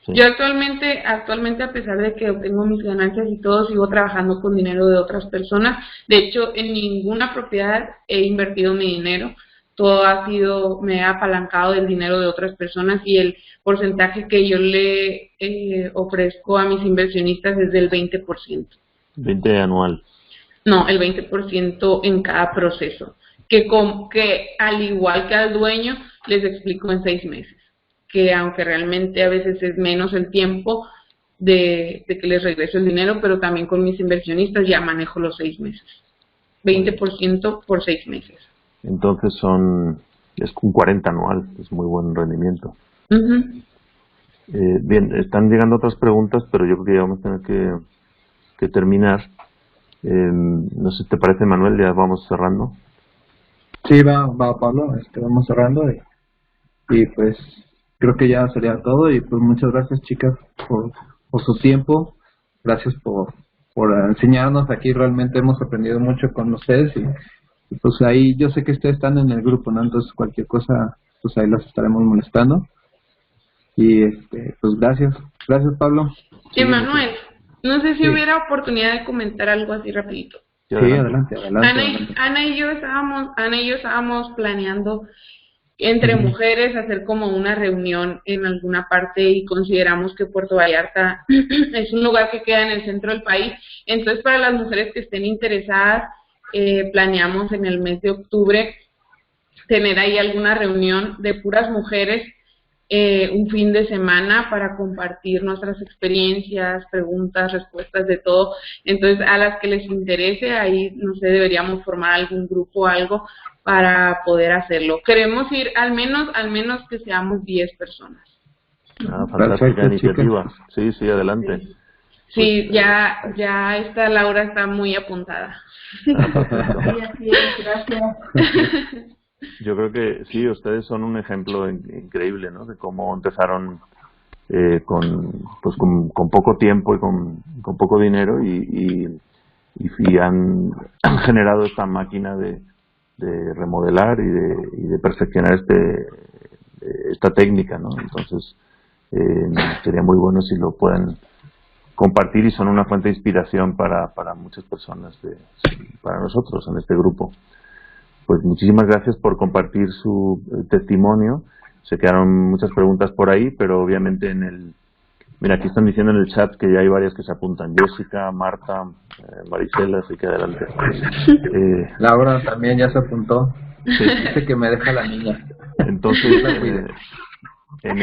Sí. Yo actualmente, a pesar de que obtengo mis ganancias y todo, sigo trabajando con dinero de otras personas. De hecho, en ninguna propiedad he invertido mi dinero. Todo me he apalancado del dinero de otras personas, y el porcentaje que yo le ofrezco a mis inversionistas es del 20%. 20 anual. No, el 20% en cada proceso. Que al igual que al dueño, les explico en 6 meses. Que aunque realmente a veces es menos el tiempo de que les regreso el dinero, pero también con mis inversionistas ya manejo los 6 meses. 20% por 6 meses. Entonces es un 40 anual, es muy buen rendimiento. Bien, están llegando otras preguntas, pero yo creo que ya vamos a tener que terminar. No sé, ¿te parece, Manuel? Ya vamos cerrando. Sí, va Pablo, vamos cerrando y pues creo que ya sería todo, y pues muchas gracias, chicas, por su tiempo. Gracias por enseñarnos. Aquí realmente hemos aprendido mucho con ustedes, y pues ahí yo sé que ustedes están en el grupo, ¿no? Entonces cualquier cosa, pues ahí los estaremos molestando. Y pues gracias Pablo. Emanuel, no sé si hubiera oportunidad de comentar algo así rapidito. Sí, adelante. Ana y yo estábamos planeando entre mujeres hacer como una reunión en alguna parte, y consideramos que Puerto Vallarta es un lugar que queda en el centro del país. Entonces, para las mujeres que estén interesadas, planeamos en el mes de octubre tener ahí alguna reunión de puras mujeres, un fin de semana, para compartir nuestras experiencias, preguntas, respuestas, de todo. Entonces, a las que les interese, ahí, no sé, deberíamos formar algún grupo o algo para poder hacerlo. Queremos ir al menos que seamos 10 personas. Fantástica iniciativa. Sí, adelante. Sí, ya esta Laura está muy apuntada. Sí, así es, gracias. Yo creo que sí, ustedes son un ejemplo increíble, ¿no? De cómo empezaron con poco tiempo y con poco dinero, y han generado esta máquina de remodelar y de perfeccionar esta técnica, ¿no? Entonces sería muy bueno si lo pueden compartir, y son una fuente de inspiración para muchas personas, para nosotros en este grupo. Pues muchísimas gracias por compartir su testimonio. Se quedaron muchas preguntas por ahí, pero obviamente mira, aquí están diciendo en el chat que ya hay varias que se apuntan. Jessica, Marta, Marisela, así que adelante. Laura también ya se apuntó. Sí. Dice que me deja la niña. Entonces, en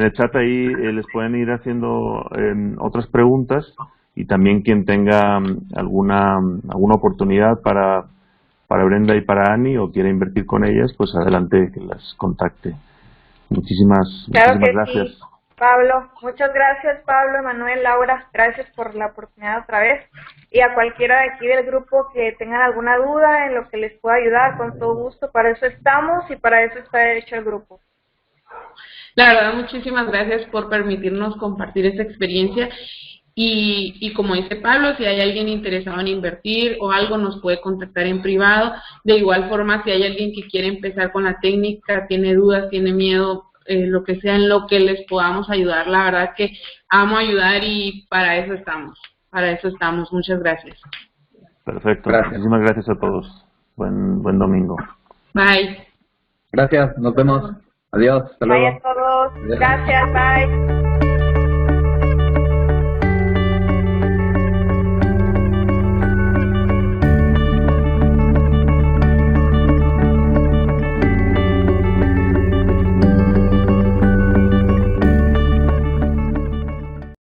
el chat ahí les pueden ir haciendo otras preguntas, y también quien tenga alguna oportunidad para Brenda y para Ani, o quiera invertir con ellas, pues adelante, que las contacte. Muchísimas gracias. Sí, Pablo, muchas gracias, Pablo, Emanuel, Laura, gracias por la oportunidad otra vez, y a cualquiera de aquí del grupo que tengan alguna duda en lo que les pueda ayudar, con todo gusto. Para eso estamos y para eso está hecho el grupo. La verdad, muchísimas gracias por permitirnos compartir esta experiencia. Y como dice Pablo, si hay alguien interesado en invertir o algo, nos puede contactar en privado. De igual forma, si hay alguien que quiere empezar con la técnica, tiene dudas, tiene miedo, lo que sea en lo que les podamos ayudar. La verdad que amo ayudar y para eso estamos. Muchas gracias. Perfecto. Gracias. Muchísimas gracias a todos. Buen domingo. Bye. Gracias, nos vemos. Adiós, hasta luego. Bye a todos. Adiós. Gracias, bye.